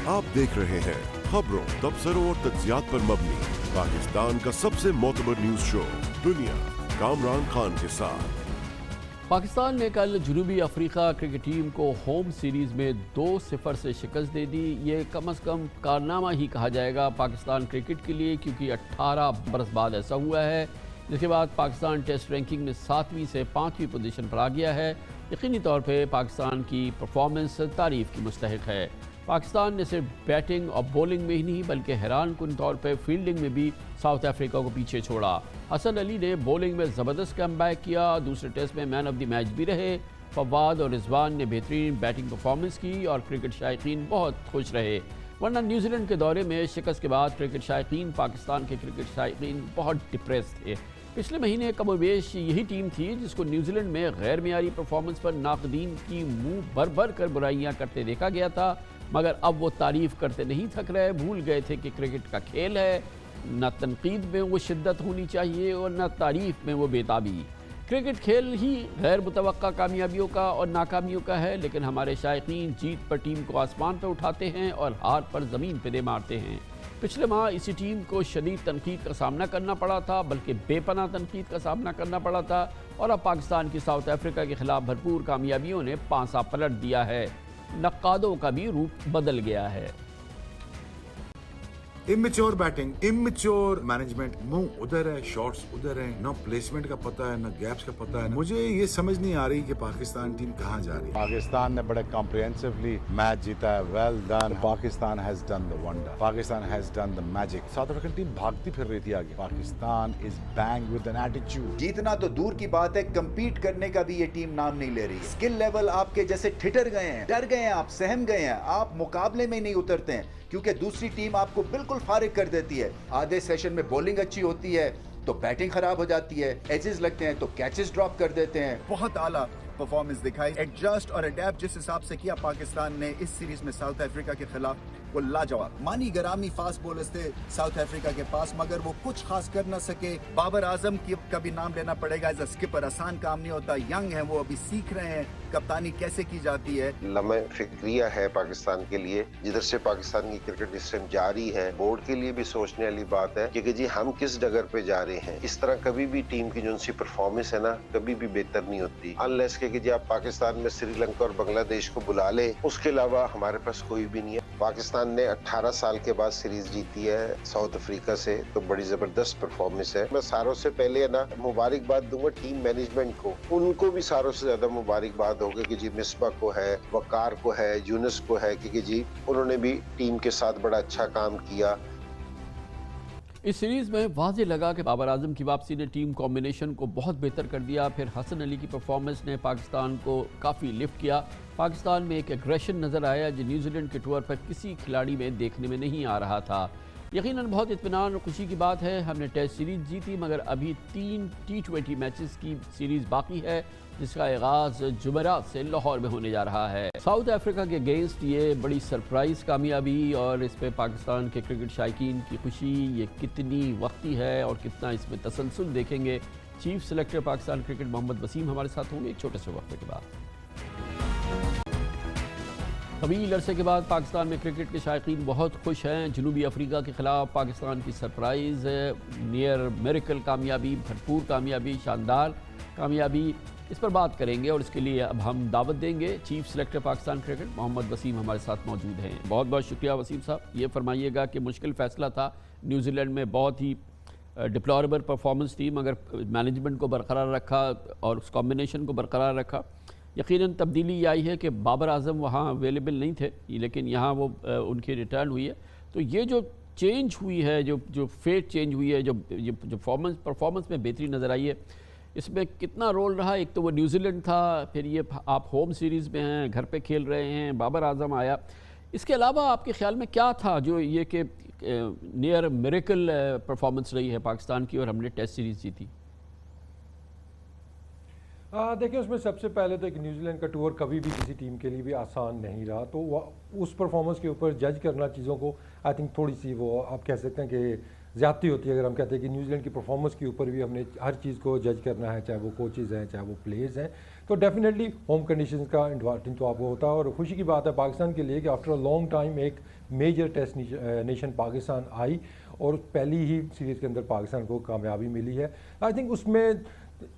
आप देख रहे हैं खबरों, तबसरों और तज्जियात पर मबनी पाकिस्तान का सबसे मोतबर न्यूज शो दुनिया, कामरान खान के साथ। पाकिस्तान ने कल जनूबी अफ्रीका क्रिकेट टीम को होम सीरीज़ में 2-0 से शिकस्त दे दी। ये कम अज़ कम कारनामा ही कहा जाएगा पाकिस्तान क्रिकेट के लिए, क्योंकि 18 बरस बाद ऐसा हुआ है। जिसके बाद पाकिस्तान टेस्ट रैंकिंग में 7वीं से 5वीं पोजीशन पर आ गया है। यकीनी तौर पे पाकिस्तान की परफॉर्मेंस तारीफ़ की मुस्तहिक है। पाकिस्तान ने सिर्फ बैटिंग और बॉलिंग में ही नहीं बल्कि हैरान कुन तौर पर फील्डिंग में भी साउथ अफ्रीका को पीछे छोड़ा। हसन अली ने बॉलिंग में ज़बरदस्त कमबैक किया, दूसरे टेस्ट में मैन ऑफ द मैच भी रहे। फवाद और रिजवान ने बेहतरीन बैटिंग परफॉर्मेंस की और क्रिकेट शायकीन बहुत खुश रहे। वरना न्यूजीलैंड के दौरे में शिकस्त के बाद क्रिकेट शायकीन, पाकिस्तान के क्रिकेट शायकीन बहुत डिप्रेस थे। पिछले महीने कमोबेश यही टीम थी जिसको न्यूजीलैंड में गैर मियारी परफॉर्मेंस पर नाकदीन की मुंह भर भर कर बुराइयां करते देखा गया था, मगर अब वो तारीफ़ करते नहीं थक रहे। भूल गए थे कि क्रिकेट का खेल है, न तनकीद में वो शिद्दत होनी चाहिए और न तारीफ़ में वो बेताबी। क्रिकेट खेल ही गैर मुतवक्का कामयाबियों का और नाकामियों का है, लेकिन हमारे शायकीन जीत पर टीम को आसमान पर उठाते हैं और हार पर ज़मीन पर दे मारते हैं। पिछले माह इसी टीम को शदीद तनकीद का सामना करना पड़ा था, बल्कि बेपनाह तनकीद का सामना करना पड़ा था, और अब पाकिस्तान की साउथ अफ्रीका के खिलाफ भरपूर कामयाबियों ने पांसा पलट दिया है। नक्कादों का भी रूप बदल गया है। इमेच्योर बैटिंग, इमेच्योर मैनेजमेंट, मुंह उधर है, शॉट्स उधर है, न प्लेसमेंट का पता है, न गैप्स का पता है। मुझे ये समझ नहीं आ रही कि पाकिस्तान टीम कहाँ जा रही है। पाकिस्तान ने बड़े कॉम्प्रिहेंसिवली मैच जीता है। Well done, Pakistan has done the wonder, Pakistan has done the magic. South African team भागती फिर रही थी आगे। Pakistan is bang with an attitude. जीतना तो दूर की बात है, कम्पीट करने का भी ये टीम नाम नहीं ले रही। स्किल लेवल आपके जैसे ठिठर गए हैं, डर गए हैं, आप सहम गए हैं, आप मुकाबले में नहीं उतरते हैं, क्योंकि दूसरी टीम आपको बिल्कुल फारिग कर देती है। आधे सेशन में बॉलिंग अच्छी होती है तो बैटिंग खराब हो जाती है, एजेस लगते हैं तो कैचेस ड्रॉप कर देते हैं। बहुत आला परफॉर्मेंस दिखाई, एडजस्ट और अडेप्ट जिस हिसाब से किया पाकिस्तान ने इस सीरीज में साउथ अफ्रीका के खिलाफ, वो लाजवाब। मानी गरामी फास्ट बॉलर्स थे साउथ अफ्रीका के पास, मगर वो कुछ खास कर न सके। बाबर आजम का भी नाम लेना पड़ेगा एज अ स्किपर, आसान काम नहीं होता। यंग है वो, अभी सीख रहे हैं कप्तानी कैसे की जाती है। लम्हे फिक्रिया है पाकिस्तान के लिए, जिधर से पाकिस्तान की क्रिकेट इस टाइम जारी है। बोर्ड के लिए भी सोचने वाली बात है कि जी हम किस डगर पे जा रहे हैं। इस तरह कभी भी टीम की जो सी परफॉर्मेंस है ना, कभी भी बेहतर नहीं होती अनलेस कि जी आप पाकिस्तान में श्रीलंका और बांग्लादेश को बुला ले, उसके अलावा हमारे पास कोई भी नहीं है। पाकिस्तान ने 18 साल के बाद सीरीज जीती है साउथ अफ्रीका से, तो बड़ी जबरदस्त परफॉर्मेंस है। मैं सारों से पहले है ना मुबारकबाद दूंगा टीम मैनेजमेंट को, उनको भी सारों से ज्यादा मुबारकबाद होगा कि जी मिसबा को है, वकार को है, यूनुस को है, क्योंकि जी उन्होंने भी टीम के साथ बड़ा अच्छा काम किया। इस सीरीज़ में वाज़े लगा कि बाबर आजम की वापसी ने टीम कॉम्बिनेशन को बहुत बेहतर कर दिया। फिर हसन अली की परफॉर्मेंस ने पाकिस्तान को काफ़ी लिफ्ट किया। पाकिस्तान में एक एग्रेशन नज़र आया जो न्यूजीलैंड के टूर पर किसी खिलाड़ी में देखने में नहीं आ रहा था। यकीनन बहुत इत्मीनान और खुशी की बात है, हमने टेस्ट सीरीज़ जीती, मगर अभी 3 T20 मैचेस की सीरीज़ बाकी है, जिसका आगाज़ जुमेरात से लाहौर में होने जा रहा है। साउथ अफ्रीका के अगेंस्ट ये बड़ी सरप्राइज़ कामयाबी, और इस पर पाकिस्तान के क्रिकेट शायकीन की खुशी ये कितनी वक्ती है और कितना इसमें तसलसल देखेंगे। Chief selector Pakistan cricket Mohammad Wasim हमारे साथ होंगे एक छोटे से वक्फे के बाद। तवील अरसे के बाद पाकिस्तान में क्रिकेट के शायकीन बहुत खुश हैं। जनूबी अफ्रीका के खिलाफ पाकिस्तान की सरप्राइज़ नियर मेरिकल कामयाबी, भरपूर कामयाबी, शानदार कामयाबी, इस पर बात करेंगे और इसके लिए अब हम दावत देंगे chief selector Pakistan cricket Mohammad Wasim हमारे साथ मौजूद हैं। बहुत बहुत शुक्रिया वसीम साहब। ये फरमाइएगा कि मुश्किल फ़ैसला था, न्यूजीलैंड में बहुत ही डिप्लोरेबल परफॉर्मेंस थी, मगर मैनेजमेंट को बरकरार रखा और उस कॉम्बिनेशन को बरकरार रखा। यकीनन तब्दीली ये आई है कि बाबर आजम वहाँ अवेलेबल नहीं थे, लेकिन यहाँ वो उनकी रिटर्न हुई है। तो ये जो चेंज हुई है, जो फेट चेंज हुई है, जो परफॉर्मेंस में बेहतरी नज़र आई है, इसमें कितना रोल रहा? एक तो वो न्यूजीलैंड था, फिर ये आप होम सीरीज़ में हैं, घर पे खेल रहे हैं, बाबर आजम आया। इसके अलावा आपके ख्याल में क्या था जो ये कि नियर मिरेकल परफॉर्मेंस रही है पाकिस्तान की और हमने टेस्ट सीरीज़ जीती? देखिए, उसमें सबसे पहले तो एक न्यूजीलैंड का टूर कभी भी किसी टीम के लिए भी आसान नहीं रहा, तो उस परफॉर्मेंस के ऊपर जज करना चीज़ों को आई थिंक थोड़ी सी वो आप कह सकते हैं कि ज़्यादती होती है। अगर हम कहते हैं कि न्यूजीलैंड की परफॉर्मेंस के ऊपर भी हमने हर चीज़ को जज करना है, चाहे वो कोचेज़ हैं चाहे वो प्लेयर्स हैं, तो डेफिनेटली होम कंडीशंस का एडवांटेज तो आपको होता है। और खुशी की बात है पाकिस्तान के लिए कि आफ्टर अ लॉन्ग टाइम एक मेजर टेस्ट नेशन पाकिस्तान आई और पहली ही सीरीज़ के अंदर पाकिस्तान को कामयाबी मिली है। आई थिंक उसमें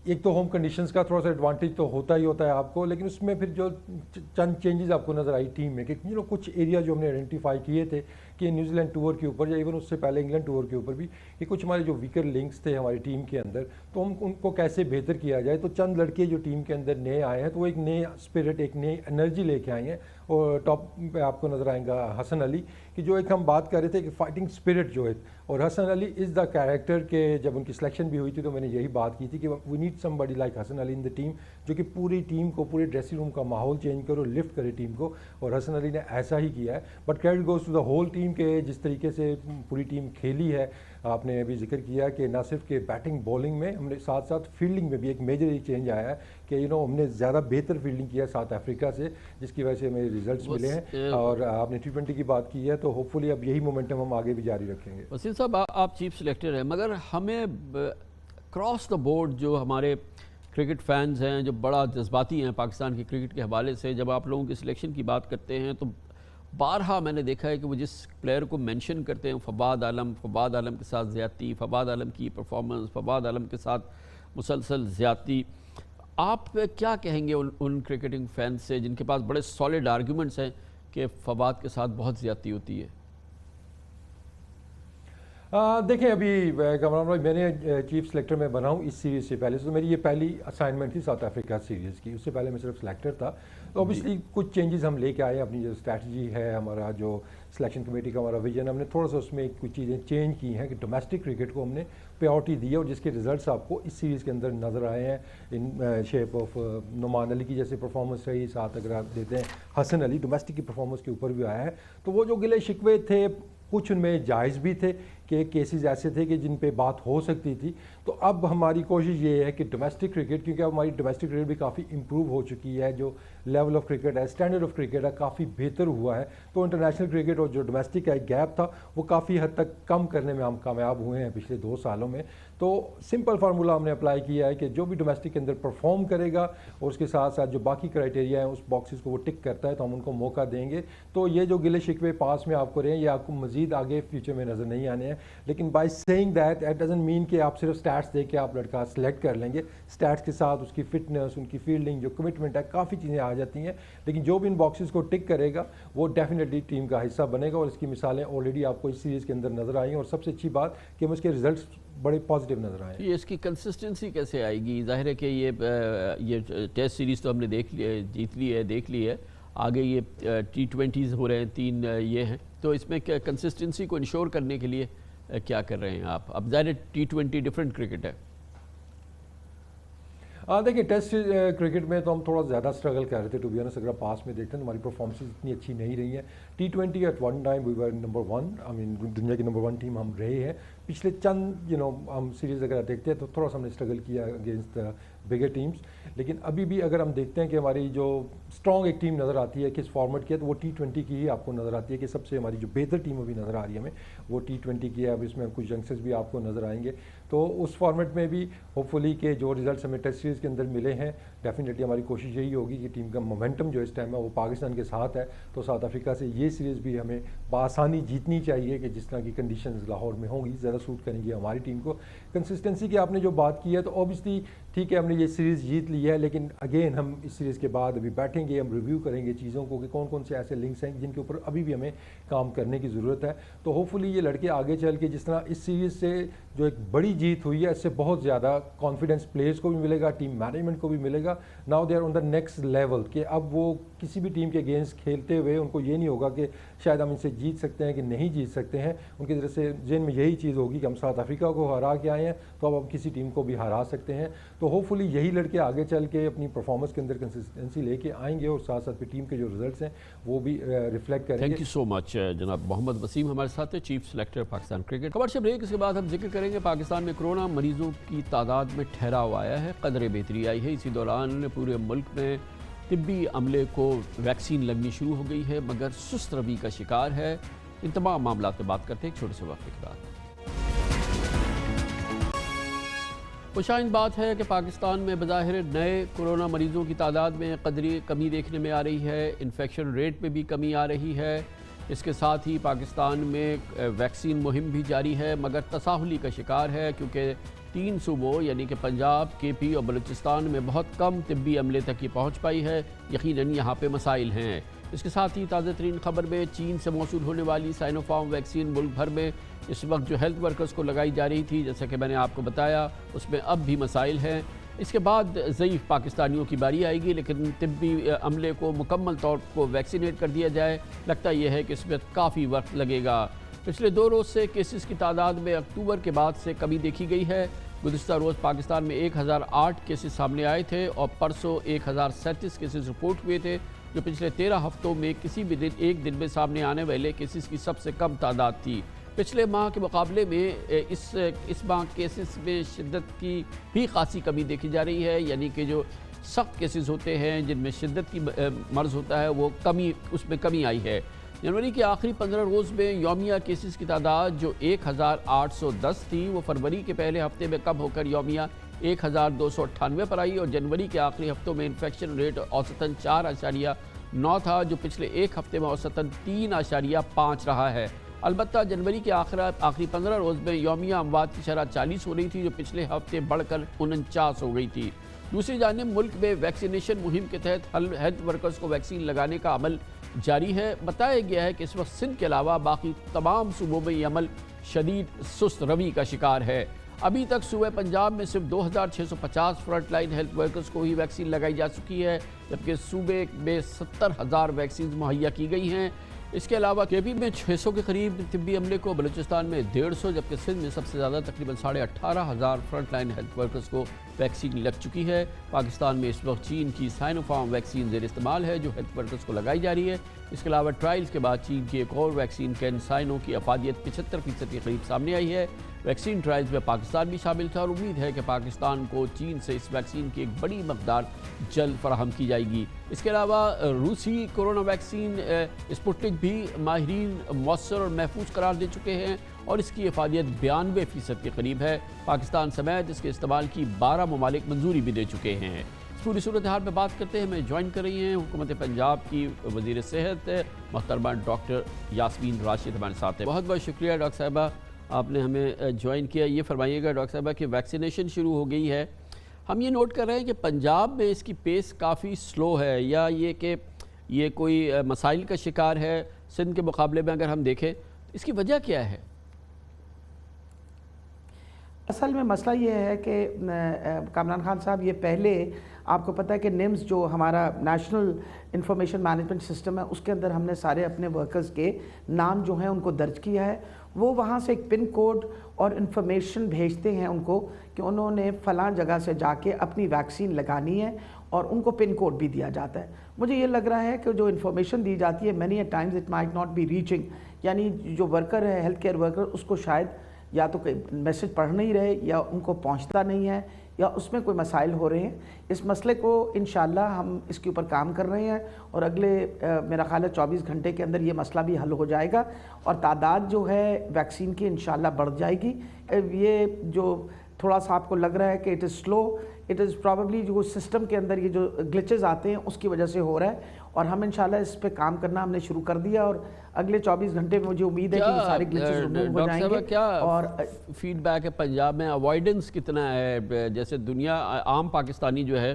एक तो होम कंडीशंस का थोड़ा सा एडवांटेज तो होता ही होता है आपको, लेकिन उसमें फिर जो चंद चेंजेस आपको नज़र आई टीम में कि कुछ एरिया जो हमने आइडेंटिफाई किए थे कि न्यूजीलैंड टूर के ऊपर या इवन उससे पहले इंग्लैंड टूर के ऊपर भी कि कुछ हमारे जो वीकर लिंक्स थे हमारी टीम के अंदर, तो हम उनको कैसे बेहतर किया जाए। तो चंद लड़के जो टीम के अंदर नए आए हैं तो वो एक नए स्पिरिट, एक नई एनर्जी लेके आए हैं। और टॉप पे आपको नज़र आएगा हसन अली की जो एक हम बात कर रहे थे कि फाइटिंग स्पिरिट जो है, और Hasan Ali is the character के जब उनकी सिलेक्शन भी हुई थी तो मैंने यही बात की थी कि we need somebody like Hasan Ali in the team जो कि पूरी टीम को, पूरे ड्रेसिंग रूम का माहौल चेंज करे और लिफ्ट करे टीम को, और हसन अली ने ऐसा ही किया है। But credit goes to the whole team के जिस तरीके से पूरी टीम खेली है। आपने अभी जिक्र किया कि ना सिर्फ के बैटिंग बॉलिंग में, हमने साथ साथ फील्डिंग में भी एक मेजर चेंज आया है कि हमने ज़्यादा बेहतर फील्डिंग किया साउथ अफ्रीका से, जिसकी वजह से हमें रिजल्ट्स मिले हैं। और आपने T20 की बात की है तो होपफुली अब यही मोमेंटम हम आगे भी जारी रखेंगे। वसील साहब, आप चीफ सिलेक्टर हैं, मगर हमें क्रॉस द बोर्ड जो हमारे क्रिकेट फैंस हैं जो बड़ा जज्बाती हैं पाकिस्तान की क्रिकेट के हवाले से, जब आप लोगों की सिलेक्शन की बात करते हैं तो बारहा मैंने देखा है कि वो जिस प्लेयर को मेंशन करते हैं फवाद आलम के साथ ज़्यादती, फवाद आलम की परफॉर्मेंस, फवाद आलम के साथ मुसलसल ज़्यादती, आप क्या कहेंगे उन क्रिकेटिंग फैंस से जिनके पास बड़े सॉलिड आर्गूमेंट्स हैं कि फवाद के साथ बहुत ज़्यादती होती है? देखें, अभी कमरान भाई मैंने चीफ सिलेक्टर में बना हूँ इस सीरीज़ से पहले, तो मेरी ये पहली असाइनमेंट थी साउथ अफ्रीका सीरीज़ की। उससे पहले मैं सिर्फ सिलेक्टर था। तो ऑब्वियसली कुछ चेंजेस हम लेके आए, अपनी जो स्ट्रैटेजी है, हमारा जो सिलेक्शन कमेटी का हमारा विजन, हमने थोड़ा सा उसमें कुछ चीज़ें चेंज की हैं कि डोमेस्टिक क्रिकेट को हमने प्रायोरिटी दी है और जिसके रिजल्ट्स आपको इस सीरीज़ के अंदर नज़र आए हैं in shape of Noman Ali की जैसे परफॉर्मेंस रही, साथ अगर आप देते हैं हसन अली डोमेस्टिक की परफॉर्मेंस के ऊपर भी आया है। तो वो जो गिले शिकवे थे कुछ उनमें जायज़ भी थे कि केसेस ऐसे थे कि जिन पे बात हो सकती थी। तो अब हमारी कोशिश ये है कि डोमेस्टिक क्रिकेट, क्योंकि अब हमारी डोमेस्टिक क्रिकेट भी काफ़ी इंप्रूव हो चुकी है, जो लेवल ऑफ क्रिकेट है, स्टैंडर्ड ऑफ क्रिकेट है, काफ़ी बेहतर हुआ है। तो इंटरनेशनल क्रिकेट और जो डोमेस्टिक का एक गैप था वो काफ़ी हद तक कम करने में हम कामयाब हुए हैं पिछले 2 सालों में। तो सिंपल फार्मूला हमने अप्लाई किया है कि जो भी डोमेस्टिक के अंदर परफॉर्म करेगा और उसके साथ साथ जो बाकी क्राइटेरिया हैं उस बॉक्सेस को वो टिक करता है तो हम उनको मौका देंगे। तो ये जो गिले शिकवे पास में आपको रहे हैं ये आपको मज़ीद आगे फ्यूचर में नज़र नहीं आने हैं। लेकिन by saying that it doesn't mean कि आप सिर्फ स्टैट्स देख के आप लड़का सेलेक्ट कर लेंगे। स्टैट्स के साथ उसकी फिटनेस, उनकी फील्डिंग, जो कमिटमेंट है, काफ़ी चीज़ें आ जाती हैं। लेकिन जो भी इन बॉक्सेस को टिक करेगा वो डेफिनेटली टीम का हिस्सा बनेगा और इसकी मिसालें ऑलरेडी आपको इस सीरीज़ के अंदर नज़र आई। और सबसे अच्छी बात कि उसके रिजल्ट्स बड़े पॉजिटिव नज़र आए। ये इसकी कंसिस्टेंसी कैसे आएगी? ज़ाहिर है कि ये टेस्ट सीरीज़ तो हमने जीत ली है, देख ली है, आगे ये T20s हो रहे हैं, 3 ये हैं, तो इसमें कंसिस्टेंसी को इंश्योर करने के लिए क्या कर रहे हैं आप? अब ज़ाहिर T20 डिफरेंट क्रिकेट है। देखिए, टेस्ट क्रिकेट में तो हम थोड़ा ज़्यादा स्ट्रगल कर रहे थे टू बी ऑनेस्ट। अगर पास में देखते हैं तो हमारी परफॉर्मेंस इतनी अच्छी नहीं रही है। T20 at one time we were number 1, I mean दुनिया की नंबर 1 टीम हम रहे हैं। पिछले चंद हम सीरीज़ अगर देखते हैं तो थोड़ा सा हमने स्ट्रगल किया अगेंस्ट द बिगर टीम्स। लेकिन अभी भी अगर हम देखते हैं कि हमारी जो स्ट्रॉन्ग एक टीम नज़र आती है किस फॉर्मेट की है, तो वो T20 की ही आपको नज़र आती है कि सबसे हमारी जो बेहतर टीम अभी नज़र आ रही है हमें वो T20 की है। अब इसमें कुछ यंगस्टर्स भी आपको नज़र आएंगे। तो उस फॉर्मेट में भी होपफुली के जो रिजल्ट्स हमें टेस्ट सीरीज़ के अंदर मिले हैं, डेफिनेटली हमारी कोशिश यही होगी कि टीम का मोमेंटम जो इस टाइम है वो पाकिस्तान के साथ है। तो साउथ अफ्रीका से ये सीरीज़ भी हमें बआसानी जीतनी चाहिए कि जिस तरह की कंडीशंस लाहौर में होंगी ज़्यादा सूट करेंगी हमारी टीम को। कंसिस्टेंसी की आपने जो बात की है तो ऑब्वियसली ठीक है, हमने ये सीरीज़ जीत ली है, लेकिन अगेन हम इस सीरीज़ के बाद अभी बैठेंगे, हम रिव्यू करेंगे चीज़ों को कि कौन कौन से ऐसे लिंक्स हैं जिनके ऊपर अभी भी हमें काम करने की ज़रूरत है। तो होपफुली ये लड़के आगे चल के जिस तरह इस सीरीज़ से जो एक बड़ी जीत हुई है, इससे बहुत ज़्यादा कॉन्फिडेंस प्लेयर्स को भी मिलेगा, टीम मैनेजमेंट को भी मिलेगा। Now they are on the next level कि अब वो किसी भी टीम के अगेंस्ट खेलते हुए उनको ये नहीं होगा कि शायद हम इनसे जीत सकते हैं कि नहीं जीत सकते हैं। उनकी तरफ से जेन में यही चीज़ होगी कि हम साउथ अफ्रीका को हरा के आए हैं तो अब हम किसी टीम को भी हरा सकते हैं। तो होपफुली यही लड़के आगे चल के अपनी परफॉर्मेंस के अंदर कंसिस्टेंसी लेके आएंगे और साथ साथ टीम के जो रिजल्ट्स हैं वो भी रिफ्लेक्ट करेंगे। थैंक यू सो मच जनाब मोहम्मद वसीम हमारे साथ है, chief selector Pakistan cricket. Commercial break, इसके बाद हम जिक्र करेंगे पाकिस्तान में कोरोना मरीजों की तादाद में ठहराव आया है, कदरे बेहतरी आई है। इसी दौरान पूरे मुल्क में तिब्बी अमले को वैक्सीन लगनी शुरू हो गई है, मगर सुस्त रवि का शिकार है। इन तमाम मामलों पर बात करते हैं एक छोटे से वक्त के बाद। خوشائند بات ہے کہ پاکستان میں بظاہر نئے کورونا مریضوں کی تعداد میں قدری کمی دیکھنے میں آ رہی ہے، انفیکشن ریٹ میں بھی کمی آ رہی ہے۔ اس کے ساتھ ہی پاکستان میں ویکسین مہم بھی جاری ہے، مگر تساہلی کا شکار ہے کیونکہ 3 صوبوں یعنی کہ پنجاب، کے پی اور بلوچستان میں بہت کم طبی عملے تک یہ پہنچ پائی ہے۔ یقیناً یہاں پہ مسائل ہیں۔ اس کے ساتھ ہی تازہ ترین خبر میں چین سے موصول ہونے والی سائنو فارم ویکسین ملک بھر میں اس وقت جو ہیلتھ ورکرز کو لگائی جا رہی تھی، جیسا کہ میں نے آپ کو بتایا، اس میں اب بھی مسائل ہیں۔ اس کے بعد ضعیف پاکستانیوں کی باری آئے گی، لیکن طبی عملے کو مکمل طور پر ویکسینیٹ کر دیا جائے، لگتا یہ ہے کہ اس میں کافی وقت لگے گا۔ پچھلے 2 روز سے کیسز کی تعداد میں اکتوبر کے بعد سے کمی دیکھی گئی ہے۔ گزشتہ روز پاکستان میں 1008 کیسز سامنے آئے تھے اور پرسوں 1037 کیسز رپورٹ ہوئے تھے، جو پچھلے 13 ہفتوں میں کسی بھی دن ایک دن میں سامنے آنے والے کیسز کی سب سے کم تعداد تھی۔ پچھلے ماہ کے مقابلے میں اس ماہ کیسز میں شدت کی بھی خاصی کمی دیکھی جا رہی ہے، یعنی کہ جو سخت کیسز ہوتے ہیں جن میں شدت کی مرض ہوتا ہے وہ اس میں کمی آئی ہے۔ جنوری کے آخری 15 روز میں یومیہ کیسز کی تعداد جو 1810 تھی، وہ فروری کے پہلے ہفتے میں کم ہو کر یومیہ 1298 پر آئی، اور جنوری کے آخری ہفتوں میں انفیکشن ریٹ اوسطاً 4.9 تھا، جو پچھلے ایک ہفتے میں اوسطاً 3.5 رہا ہے۔ البتہ جنوری کے آخری 15 روز میں یومیہ اموات کی شرح 40 ہو رہی تھی، جو پچھلے ہفتے بڑھ کر 49 ہو گئی تھی۔ دوسری جانب ملک میں ویکسینیشن مہم کے تحت ہیلتھ ورکرز کو ویکسین لگانے کا عمل جاری ہے۔ بتایا گیا ہے کہ اس وقت سندھ کے علاوہ باقی تمام صوبوں میں یہ عمل شدید سست روی کا شکار ہے۔ ابھی تک صوبہ پنجاب میں صرف 2650 فرنٹ لائن ہیلتھ ورکرز کو ہی ویکسین لگائی جا چکی ہے، جبکہ صوبے میں 70,000 ویکسین مہیا کی گئی ہیں۔ اس کے علاوہ کے پی میں 600 کے قریب طبی عملے کو، بلوچستان میں 150، جبکہ سندھ میں سب سے زیادہ تقریباً 18,500 فرنٹ لائن ہیلتھ ورکرز کو ویکسین لگ چکی ہے۔ پاکستان میں اس وقت چین کی سائنو فارم ویکسین زیر استعمال ہے، جو ہیلتھ ورکرز کو لگائی جا رہی ہے۔ اس کے علاوہ ٹرائلز کے بعد چین کی ایک اور ویکسین کین سائنو کی افادیت 75% کے قریب سامنے آئی ہے۔ ویکسین ٹرائلز میں پاکستان بھی شامل تھا اور امید ہے کہ پاکستان کو چین سے اس ویکسین کی ایک بڑی مقدار جلد فراہم کی جائے گی۔ اس کے علاوہ روسی کورونا ویکسین اسپوٹنک بھی ماہرین مؤثر اور محفوظ قرار دے چکے ہیں اور اس کی افادیت 92% کے قریب ہے۔ پاکستان سمیت اس کے استعمال کی 12 ممالک منظوری بھی دے چکے ہیں۔ اس پوری صورتحال میں بات کرتے ہیں، ہمیں جوائن کر رہی ہیں حکومت پنجاب کی وزیر صحت محترمہ ڈاکٹر یاسمین راشد ہمارے ساتھ ہیں۔ بہت بہت شکریہ ڈاکٹر صاحبہ، آپ نے ہمیں جوائن کیا۔ یہ فرمائیے گا ڈاکٹر صاحبہ کہ ویکسینیشن شروع ہو گئی ہے، ہم یہ نوٹ کر رہے ہیں کہ پنجاب میں اس کی پیس کافی سلو ہے، یا یہ کہ یہ کوئی مسائل کا شکار ہے سندھ کے مقابلے میں اگر ہم دیکھیں، اس کی وجہ کیا ہے؟ اصل میں مسئلہ یہ ہے کہ کامران خان صاحب، یہ پہلے آپ کو پتہ ہے کہ نیمز جو ہمارا نیشنل انفارمیشن مینجمنٹ سسٹم ہے، اس کے اندر ہم نے سارے اپنے ورکرز کے نام جو ہیں ان کو درج کیا ہے۔ وہ وہاں سے ایک پن کوڈ اور انفارمیشن بھیجتے ہیں ان کو کہ انہوں نے فلاں جگہ سے جا کے اپنی ویکسین لگانی ہے، اور ان کو پن کوڈ بھی دیا جاتا ہے۔ مجھے یہ لگ رہا ہے کہ جو انفارمیشن دی جاتی ہے many a times it might not be reaching, یعنی جو ورکر ہے ہیلتھ کیئر ورکر، اس کو شاید یا تو کوئی میسج پڑھ نہیں رہے، یا ان کو پہنچتا نہیں ہے، یا اس میں کوئی مسائل ہو رہے ہیں۔ اس مسئلے کو انشاءاللہ ہم اس کے اوپر کام کر رہے ہیں، اور اگلے میرا خیال ہے 24 گھنٹے کے اندر یہ مسئلہ بھی حل ہو جائے گا، اور تعداد جو ہے ویکسین کی انشاءاللہ بڑھ جائے گی۔ یہ جو تھوڑا سا آپ کو لگ رہا ہے کہ it is slow, it is probably جو سسٹم کے اندر یہ جو گلچز آتے ہیں اس کی وجہ سے ہو رہا ہے، اور ہم انشاءاللہ اس پہ کام کرنا ہم نے شروع کر دیا، اور اگلے 24 گھنٹے میں مجھے امید ہے کہ یہ سارے گلچز ریموو ہو جائیں گے۔ اور فیڈ بیک ہے پنجاب میں اوائیڈنس کتنا ہے؟ جیسے دنیا عام پاکستانی جو ہے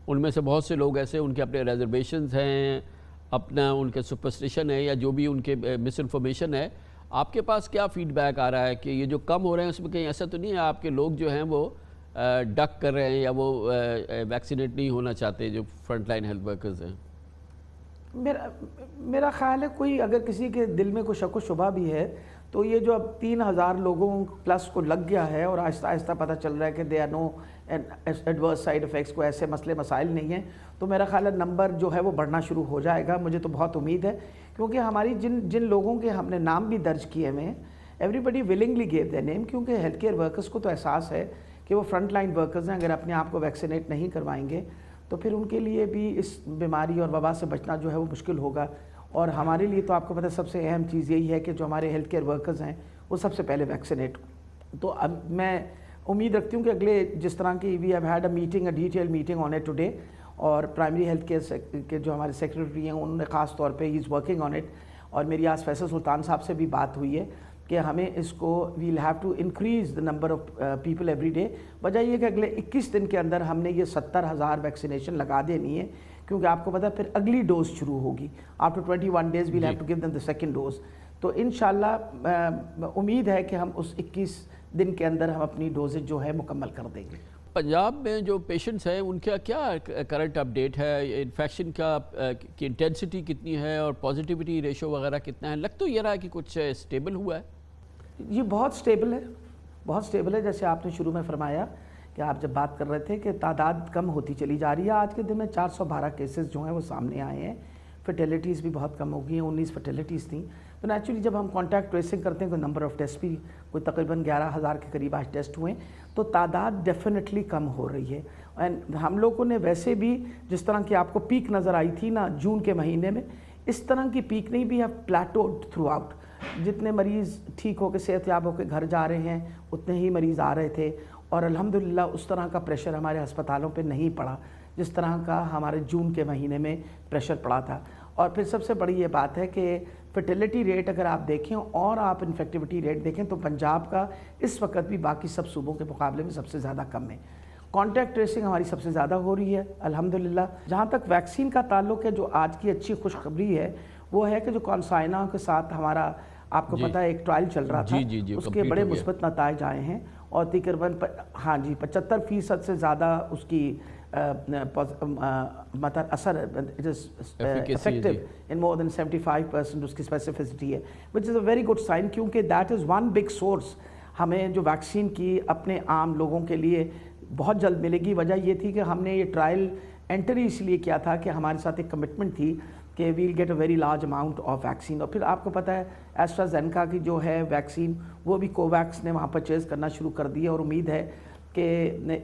ان میں سے بہت سے لوگ ایسے ان کے اپنے ریزرویشنز ہیں، اپنا ان کے سپرسٹیشن ہے، یا جو بھی ان کے مس انفارمیشن ہے۔ آپ کے پاس کیا فیڈ بیک آ رہا ہے کہ یہ جو کم ہو رہے ہیں اس میں کہیں ایسا تو نہیں ہے آپ کے لوگ جو ہیں وہ ڈک کر رہے ہیں، یا وہ ویکسینیٹ نہیں ہونا چاہتے جو فرنٹ لائن ہیلتھ ورکرز ہیں؟ میرا خیال ہے کوئی اگر کسی کے دل میں کوئی شک و شبہ بھی ہے تو یہ جو اب 3000 لوگوں پلس کو لگ گیا ہے، اور آہستہ آہستہ پتہ چل رہا ہے کہ they are no adverse side effects, کو ایسے مسئلے مسائل نہیں ہیں، تو میرا خیال ہے نمبر جو ہے وہ بڑھنا شروع ہو جائے گا۔ مجھے تو بہت امید ہے، کیونکہ ہماری جن لوگوں کے ہم نے نام بھی درج کیے ہوئے ہیں، everybody willingly give their name, کیونکہ ہیلتھ کیئر ورکرز کو تو احساس ہے کہ وہ فرنٹ لائن ورکرز ہیں، اگر اپنے آپ کو ویکسینیٹ نہیں کروائیں گے تو پھر ان کے لیے بھی اس بیماری اور وبا سے بچنا جو ہے وہ مشکل ہوگا۔ اور ہمارے لیے تو آپ کو پتہ سب سے اہم چیز یہی ہے کہ جو ہمارے ہیلتھ کیئر ورکرز ہیں وہ سب سے پہلے ویکسینیٹ ہوں۔ تو اب میں उम्मीद रखती हूँ कि अगले जिस तरह की we have had a meeting, a detail meeting on it today, और प्राइमरी हेल्थ केयर के जो हमारे सेक्रेटरी हैं उन्होंने ख़ास तौर पे he is working on it, और मेरी आज फैसल सुल्तान साहब से भी बात हुई है कि हमें इसको we'll have to increase the number of people every day. वजह ये कि अगले 21 दिन के अंदर हमने ये 70,000 वैक्सीनेशन लगा देनी है, क्योंकि आपको पता है फिर अगली डोज शुरू होगी। After 21 days we'll have to give them the second dose. तो इंशाल्लाह उम्मीद है कि हम उस 21 दिन के अंदर हम अपनी डोजेज जो है मुकम्मल कर देंगे। पंजाब में जो पेशेंट्स हैं उनका क्या करंट अपडेट है, इन्फेक्शन की इंटेंसिटी कितनी है और पॉजिटिविटी रेशो वगैरह कितना है? लग तो ये रहा है कि कुछ स्टेबल हुआ है। ये बहुत स्टेबल है, बहुत स्टेबल है। जैसे आपने शुरू में फरमाया कि आप जब बात कर रहे थे कि तादाद कम होती चली जा रही है, आज के दिन में 412 केसेस जो हैं वो सामने आए हैं। फर्टिलिटीज़ भी बहुत कम हो गई हैं, 19 फर्टिलिटीज़ थी। तो नेचुरली जब हम कॉन्टैक्ट ट्रेसिंग करते हैं, कोई नंबर ऑफ़ टेस्ट भी कोई तकरीबन 11,000 के करीब आज टेस्ट हुए, तो तादाद डेफिनेटली कम हो रही है। एंड हम लोगों ने वैसे भी जिस तरह की आपको पीक नज़र आई थी ना जून के महीने में, इस तरह की पीक नहीं भी है, प्लेटोड थ्रू आउट। जितने मरीज़ ठीक होकर सेहतयाब होकर घर जा रहे हैं उतने ही मरीज़ आ रहे थे, और अल्हम्दुलिल्लाह उस तरह का प्रेशर हमारे अस्पतालों पे नहीं पड़ा जिस तरह का हमारे जून के महीने में प्रेशर पड़ा था। और फिर सबसे बड़ी ये बात है कि फर्टिलिटी रेट अगर आप देखें और आप इन्फेक्टिविटी रेट देखें तो पंजाब का इस वक्त भी बाकी सब सूबों के मुकाबले में सबसे ज़्यादा कम है। कॉन्टैक्ट ट्रेसिंग हमारी सबसे ज़्यादा हो रही है अल्हम्दुलिल्लाह। जहाँ तक वैक्सीन का ताल्लुक है, जो आज की अच्छी खुशखबरी है वो है कि जो कॉन्साइना के साथ हमारा आपको पता है एक ट्रायल चल रहा था, उसके बड़े मुस्बत नताइज आए हैं, और तकरीबन 75% से ज़्यादा उसकी मतलब असर it is effective in more than 75% उसकी स्पेसिफिसिटी है, which is a very good sign, क्योंकि that is one big source हमें जो वैक्सीन की अपने आम लोगों के लिए बहुत जल्द मिलेगी। वजह ये थी कि हमने ये ट्रायल एंटर इसलिए किया था कि हमारे साथ एक कमिटमेंट थी कि we'll get a very large amount of vaccine. और फिर आपको पता है एस्ट्राजेनेका की जो है वैक्सीन वो भी कोवैक्स ने वहाँ परचेज़ करना शुरू कर दी है, और उम्मीद है कि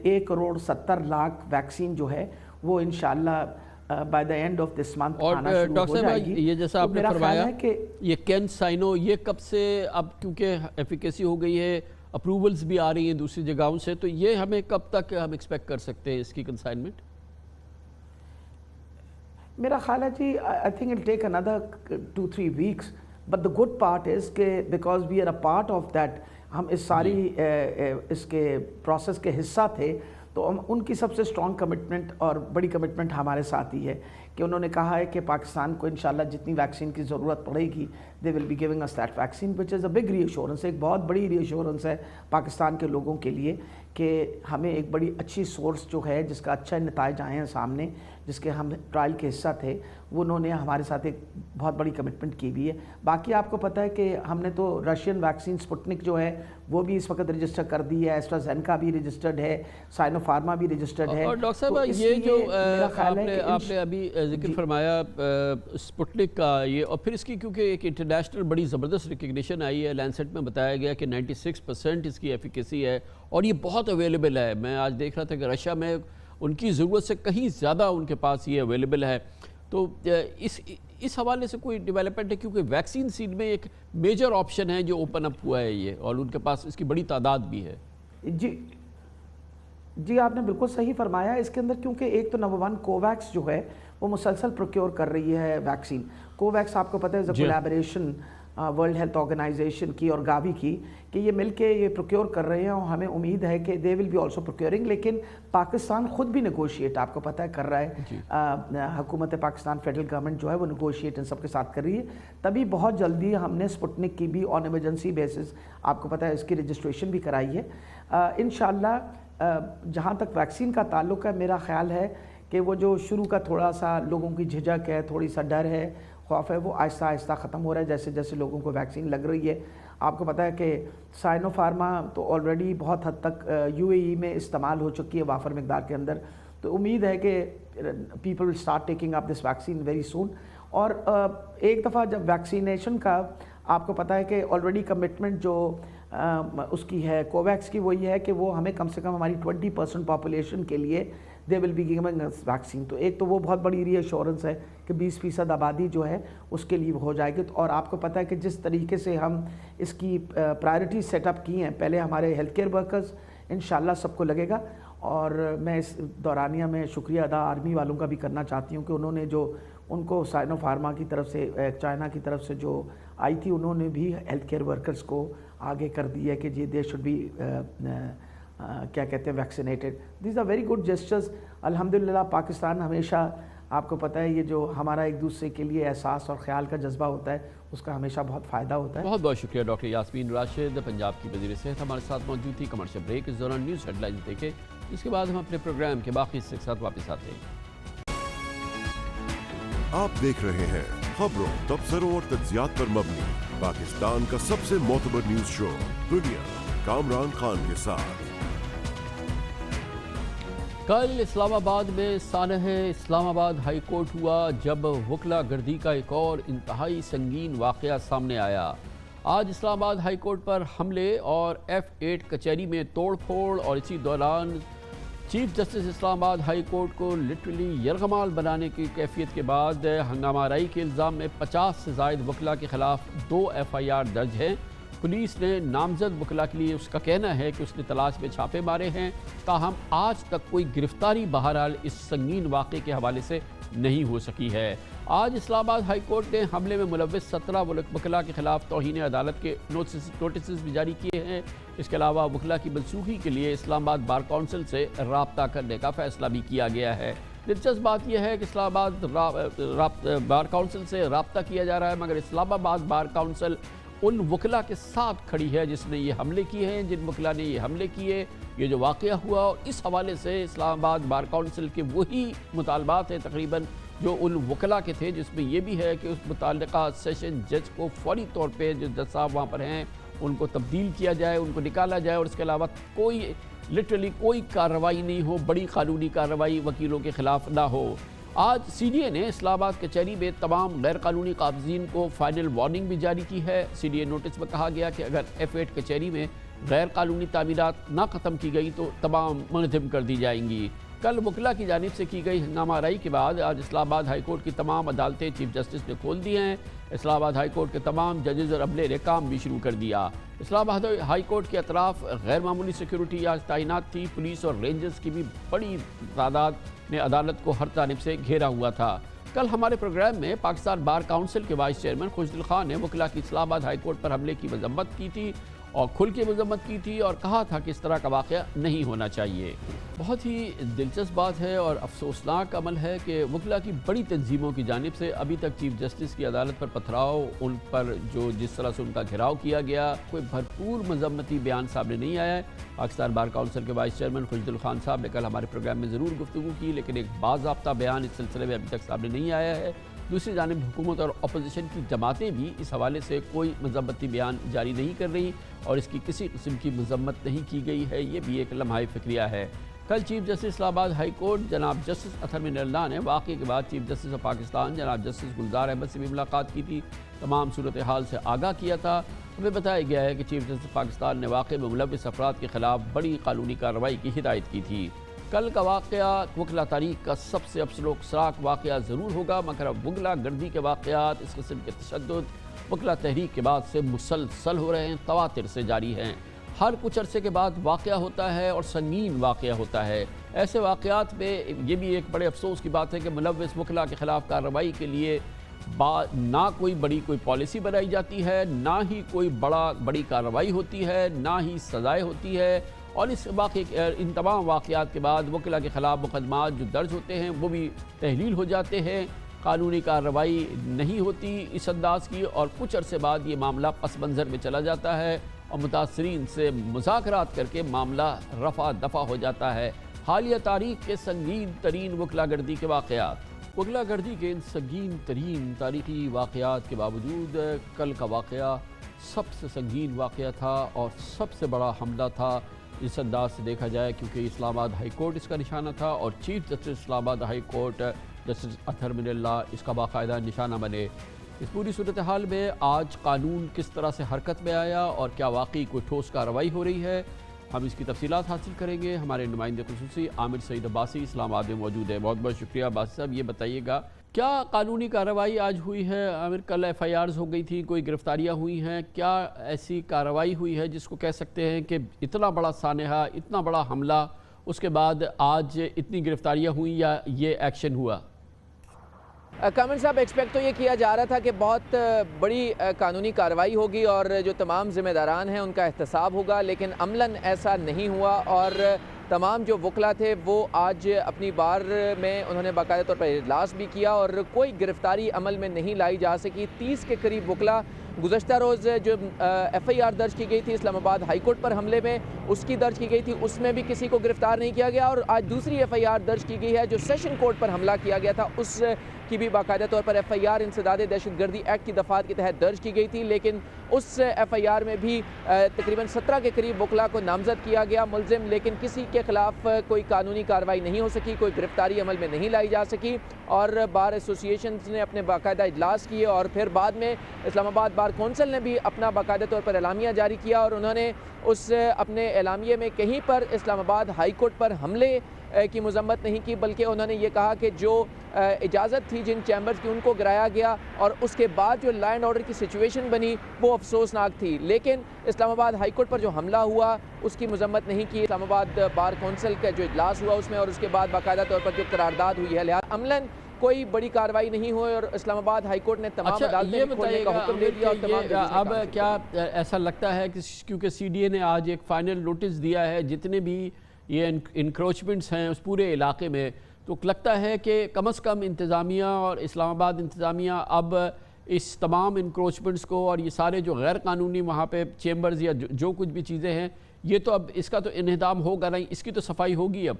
1,70,00,000 वैक्सीन जो है वो इंशाल्लाह by the end of this month आना शुरू हो जाएगी। ये जैसा आपने फरमाया कि ये कैनसाइनो ये कब से, अब क्योंकि एफिकेसी हो गई है, अप्रूवल्स भी आ रही हैं दूसरी जगहों से, तो ये हमें कब तक हम एक्सपेक्ट कर सकते हैं इसकी कंसाइनमेंट? मेरा ख्याल है जी I think it take another 2-3 weeks, but the good part is के because we are a part of that, हम इस सारी इसके प्रोसेस के हिस्सा थे, तो हम उनकी सबसे स्ट्रॉन्ग कमिटमेंट और बड़ी कमिटमेंट हमारे साथ ही है कि उन्होंने कहा है कि पाकिस्तान को इंशाल्लाह जितनी वैक्सीन की ज़रूरत पड़ेगी they will be giving us that vaccine, which is a big reassurance, एक बहुत बड़ी रीअश्योरेंस है पाकिस्तान के लोगों के लिए कि हमें एक बड़ी अच्छी सोर्स जो है जिसका अच्छा नताइज आए हैं सामने, जिसके हम ट्रायल के हिस्सा थे, वो उन्होंने हमारे साथ एक बहुत बड़ी कमिटमेंट की हुई है। बाकी आपको पता है कि हमने तो रशियन वैक्सीन स्पुतनिक जो है वो भी इस वक्त रजिस्टर कर दी है, एस्ट्राजेनेका भी रजिस्टर्ड है, साइनोफार्मा भी रजिस्टर्ड है। और डॉक्टर साहब ये जो आपने अभी जिक्र फरमाया स्पुतनिक का, ये और फिर इसकी क्योंकि एक इंटरनेशनल बड़ी ज़बरदस्त रिकग्निशन आई है, लैंसेट में बताया गया कि 96% इसकी एफिकेसी है और ये बहुत अवेलेबल है। मैं आज देख रहा था कि रशिया में उनकी ज़रूरत से कहीं ज़्यादा उनके पास ये अवेलेबल है। तो इस हवाले से कोई डेवलपमेंट है, क्योंकि वैक्सीन सीन में एक मेजर ऑप्शन है जो ओपन अप हुआ है ये, और उनके पास इसकी बड़ी तादाद भी है। जी आपने बिल्कुल सही फरमाया इसके अंदर, क्योंकि एक तो नंबर 1 कोवैक्स जो है वो मुसलसल प्रोक्योर कर रही है वैक्सीन। कोवैक्स आपको पता है is a collaboration world health organization की और गावी की, कि ये मिलके ये प्रोक्योर कर रहे हैं, और हमें उम्मीद है कि they will be also procuring. लेकिन पाकिस्तान खुद भी नेगोशिएट आपको पता है कर रहा है, हुकूमत पाकिस्तान फेडरल गवर्नमेंट जो है वो नेगोशिएट इन सब के साथ कर रही है। तभी बहुत जल्दी हमने स्पुतनिक की भी ऑन एमरजेंसी बेसिस आपको पता है इसकी रजिस्ट्रेशन भी कराई है। इंशाल्लाह जहाँ तक वैक्सीन का ताल्लुक है, मेरा ख्याल है कि वो जो शुरू का थोड़ा सा लोगों की झिझक है, थोड़ी सा डर है, खौफ है, वो आहिस्ता आहिस्ता ख़त्म हो रहा है जैसे जैसे लोगों को वैक्सीन लग रही है। आपको पता है कि साइनोफार्मा तो ऑलरेडी बहुत हद तक यूएई में इस्तेमाल हो चुकी है वाफर मकदार के अंदर, तो उम्मीद है कि people will start taking up this vaccine very soon. और एक दफ़ा जब वैक्सीनेशन का आपको पता है कि ऑलरेडी कमिटमेंट जो उसकी है कोवैक्स की, वही है कि वो हमें कम से कम हमारी 20% पॉपुलेशन के लिए they will be giving us vaccine. तो एक तो वो बहुत बड़ी रीअश्योरेंस है कि 20% आबादी जो है उसके लिए हो जाएगी। तो और आपको पता है कि जिस तरीके से हम इसकी प्रायोरिटी सेटअप की हैं, पहले हमारे हेल्थ केयर वर्कर्स इंशाल्लाह सबको लगेगा। और मैं इस दौरानिया में शुक्रिया अदा आर्मी वालों का भी करना चाहती हूँ कि उन्होंने जो उनको साइनो फार्मा की तरफ से, चाइना की तरफ से जो आई थी, उन्होंने भी हेल्थ केयर वर्कर्स को आगे कर दिया कि जी दे शुड बी क्या कहते हैं vaccinated. These are very good gestures. अल्हम्दुलिल्लाह पाकिस्तान हमेशा, आपको पता है, ये जो हमारा एक दूसरे के लिए एहसास और ख्याल का जज्बा होता है, उसका हमेशा बहुत फ़ायदा होता है। बहुत बहुत शुक्रिया डॉक्टर यास्मीन राशिद, पंजाब की वज़ीर सेहत हमारे साथ मौजूद थी। कमर्शियल ब्रेक, इस दौरान न्यूज़ हेडलाइंस देखें, इसके बाद हम अपने प्रोग्राम के बाकी हिस्से के साथ वापस आते हैं। आप देख रहे हैं खबरों, तबसरों और तज्जियात पर मबनी पाकिस्तान का सबसे मोतबर न्यूज़ शो दुनिया, कामरान खान के साथ। कल इस्लामाबाद में सानह इस्लामाबाद हाई कोर्ट हुआ, जब वकला गर्दी का एक और इंतहाई संगीन वाक़या सामने आया। आज इस्लामाबाद हाई कोर्ट पर हमले और F8 कचहरी में तोड़ फोड़, और इसी दौरान chief justice Islamabad high court को लिटरली यरगमाल बनाने की कैफियत के बाद हंगामाराई के इल्ज़ाम में 50 से ज़ायद वकला के ख़िलाफ़ 2 FIR दर्ज हैं। पुलिस ने नामजद वकला के लिए, उसका कहना है कि उसने तलाश में छापे मारे हैं, ताहम आज तक कोई गिरफ्तारी बहरहाल इस संगीन वाक़े के हवाले से नहीं हो सकी है। आज इस्लामाबाद हाई कोर्ट ने हमले में मुलव्विस 17 वकला के खिलाफ तौहीन अदालत के नोटिस भी जारी किए हैं। इसके अलावा वकला की मनसूखी के लिए इस्लामाबाद बार काउंसिल से रब्ता करने का फैसला भी किया गया है। दिलचस्प बात यह है कि इस्लामाबाद बार काउंसिल से रब्ता किया जा रहा है, मगर इस्लामाबाद बार काउंसिल उन वकला के साथ खड़ी है जिसने ये हमले किए हैं, जिन वकला ने ये हमले किए, ये जो वाक़या हुआ। और इस हवाले से इस्लामाबाद बार काउंसिल के वही मुतालबात हैं तकरीबन जो उन वकला के थे, जिसमें ये भी है कि उस मुताल्लिका सेशन जज को फौरी तौर पे जो जज साहब वहाँ पर हैं उनको तब्दील किया जाए, उनको निकाला जाए, और इसके अलावा कोई लिटरली कोई कार्रवाई नहीं हो, बड़ी कानूनी कार्रवाई वकीलों के ख़िलाफ़ ना हो। आज CDA ने इस्लामाबाद कचहरी में तमाम गैर कानूनी काबजीन को फाइनल वार्निंग भी जारी की है। CDA नोटिस में कहा गया कि अगर F8 कचहरी में गैर कानूनी तामीरात ना ख़त्म की गई तो तमाम मुनज़्ज़म कर दी जाएंगी। कल वकला की जानिब से की गई हंगामाराई के बाद आज इस्लामाबाद हाई कोर्ट की तमाम अदालतें चीफ जस्टिस ने खोल दी हैं। इस्लामाबाद हाई कोर्ट के तमाम जजेज़ और अमले ने काम भी शुरू कर दिया। इस्लामाबाद हाई कोर्ट के अतराफ़ गैर मामूली सिक्योरिटी आज तैनात थी। पुलिस और रेंजर्स की भी बड़ी तादाद ने अदालत को हर जानिब से घेरा हुआ था। कल हमारे प्रोग्राम में पाकिस्तान बार काउंसिल के वाइस चेयरमैन खुशदिल खान ने वकला की इस्लामाबाद हाई कोर्ट पर हमले की मजम्मत की थी और खुल के मजम्मत की थी और कहा था कि इस तरह का वाक़या नहीं होना चाहिए। बहुत ही दिलचस्प बात है और अफसोसनाक अमल है कि वकला की बड़ी तंजीमों की जानिब से अभी तक चीफ जस्टिस की अदालत पर पथराव, उन पर जो जिस तरह से उनका घेराव किया गया, कोई भरपूर मजम्मती बयान सामने नहीं आया है। पाकिस्तान बार काउंसिल के वाइस चेयरमैन खुशदिल खान साहब ने कल हमारे प्रोग्राम में ज़रूर गुफ्तगू की, लेकिन एक बाज़ाब्ता बयान इस सिलसिले में अभी तक सामने नहीं आया है। दूसरी जानिब हुकूमत और अपोजिशन की जमातें भी इस हवाले से कोई मजम्मती बयान जारी नहीं कर रही और इसकी किसी किस्म की मजम्मत नहीं की गई है। ये भी एक लम्हा फ़िक्रिया है। कल chief justice Islamabad high court जनाब जस्टिस अतहर मिनल्ला ने वाक़े के बाद चीफ जस्टिस ऑफ पाकिस्तान जनाब जस्टिस गुलजार अहमद से भी मुलाकात की थी, तमाम सूरत हाल से आगाह किया था। हमें बताया गया है कि चीफ जस्टिस पाकिस्तान ने वाक़े में मुलव्विस अफराद के ख़िलाफ़ बड़ी कानूनी कार्रवाई की हिदायत की थी। कल का वाक़या वकला तारीख़ का सबसे अफसोसनाक वाक़या ज़रूर होगा, मगर वकला गर्दी के वाक़यात, इस किस्म के तशद्दुद वकला तहरीक के बाद से मुसलसल हो रहे हैं, तवातिर से जारी हैं। हर कुछ अरसे के बाद वाक़या होता है और संगीन वाक़या होता है। ऐसे वाक़यात में ये भी एक बड़े अफसोस की बात है कि मुलव्विस वकला के ख़िलाफ़ कार्रवाई के लिए ना कोई पॉलिसी बनाई जाती है, ना ही कोई बड़ी कार्रवाई होती है, ना ही सज़ाएँ होती है। और इन तमाम वाक़यात के बाद वकला के ख़िलाफ़ मुकदमात जो दर्ज होते हैं वो भी तहलील हो जाते हैं, कानूनी कार्रवाई नहीं होती इस अंदाज़ की, और कुछ अरसे बाद ये मामला पस मंज़र में चला जाता है और मुतासरीन से मुज़ाकरात करके मामला रफ़ा दफ़ा हो जाता है। हालिया तारीख़ के संगीन तरीन वकला गर्दी के वाक़यात, वकला गर्दी के इन संगीन तरीन तारीख़ी वाक़यात के बावजूद कल का वाक़या सबसे संगीन वाक़या था और सबसे बड़ा हमला था इस अंदाज से देखा जाए, क्योंकि इस्लामाबाद हाई कोर्ट इसका निशाना था और chief justice Islamabad high court justice Athar Minallah इसका बाकायदा निशाना बने। इस पूरी सूरत हाल में आज कानून किस तरह से हरकत में आया और क्या वाकई कोई ठोस कार्रवाई हो रही है, हम इसकी तफसीलात हासिल करेंगे। हमारे नुमाइंदे खुसूसी आमिर सईद अब्बासी इस्लामाबाद में मौजूद है। बहुत बहुत शुक्रिया अब्बासी साहब। ये बताइएगा کیا قانونی کارروائی آج ہوئی ہے عامر؟ کل ایف آئی آرز ہو گئی تھی، کوئی گرفتاریاں ہوئی ہیں، کیا ایسی کارروائی ہوئی ہے جس کو کہہ سکتے ہیں کہ اتنا بڑا سانحہ، اتنا بڑا حملہ، اس کے بعد آج اتنی گرفتاریاں ہوئیں یا یہ ایکشن ہوا؟ کامل صاحب، ایکسپیکٹ تو یہ کیا جا رہا تھا کہ بہت بڑی قانونی کارروائی ہوگی اور جو تمام ذمہ داران ہیں ان کا احتساب ہوگا، لیکن عملاً ایسا نہیں ہوا اور تمام جو وکلا تھے وہ آج اپنی بار میں انہوں نے باقاعدہ طور پر اجلاس بھی کیا اور کوئی گرفتاری عمل میں نہیں لائی جا سکی۔ 30 کے قریب وکلا، گزشتہ روز جو ایف آئی آر درج کی گئی تھی اسلام آباد ہائی کورٹ پر حملے میں، اس کی درج کی گئی تھی، اس میں بھی کسی کو گرفتار نہیں کیا گیا، اور آج دوسری ایف آئی آر درج کی گئی ہے جو سیشن کورٹ پر حملہ کیا گیا تھا، اس کی بھی باقاعدہ طور پر ایف آئی آر انسداد دہشت گردی ایکٹ کی دفعات کے تحت درج کی گئی تھی، لیکن اس ایف آئی آر میں بھی تقریباً 17 کے قریب وکلا کو نامزد کیا گیا ملزم، لیکن کسی کے خلاف کوئی قانونی کارروائی نہیں ہو سکی، کوئی گرفتاری عمل میں نہیں لائی جا سکی، اور بار ایسوسیشنز نے اپنے باقاعدہ اجلاس کیے اور پھر بعد میں اسلام آباد بار کونسل نے بھی اپنا باقاعدہ طور پر اعلامیہ جاری کیا، اور انہوں نے اس اپنے اعلامیے میں کہیں پر اسلام آباد ہائی کورٹ پر حملے کی مذمت نہیں کی، بلکہ انہوں نے یہ کہا کہ جو اجازت تھی جن چیمبرز کی ان کو گرایا گیا اور اس کے بعد جو لا اینڈ آرڈر کی سچویشن بنی وہ افسوسناک تھی، لیکن اسلام آباد ہائی کورٹ پر جو حملہ ہوا اس کی مذمت نہیں کی۔ اسلام آباد بار کونسل کا جو اجلاس ہوا اس میں، اور اس کے بعد باقاعدہ طور پر جو قرارداد ہوئی ہے، لہٰذا عملاً کوئی بڑی کارروائی نہیں ہوئی اور اسلام آباد ہائی کورٹ نے تمام عدالتیں کھولنے کا حکم دے دیا اور تمام اب کیا ایسا لگتا ہے کہ کیونکہ سی ڈی اے نے آج ایک فائنل نوٹس دیا ہے جتنے بھی یہ انکروچمنٹس ہیں اس پورے علاقے میں، تو لگتا ہے کہ کم از کم انتظامیہ اور اسلام آباد انتظامیہ اب اس تمام انکروچمنٹس کو اور یہ سارے جو غیر قانونی وہاں پہ چیمبرز یا جو کچھ بھی چیزیں ہیں، یہ تو اب اس کا تو انہدام ہوگا نہیں، اس کی تو صفائی ہوگی اب۔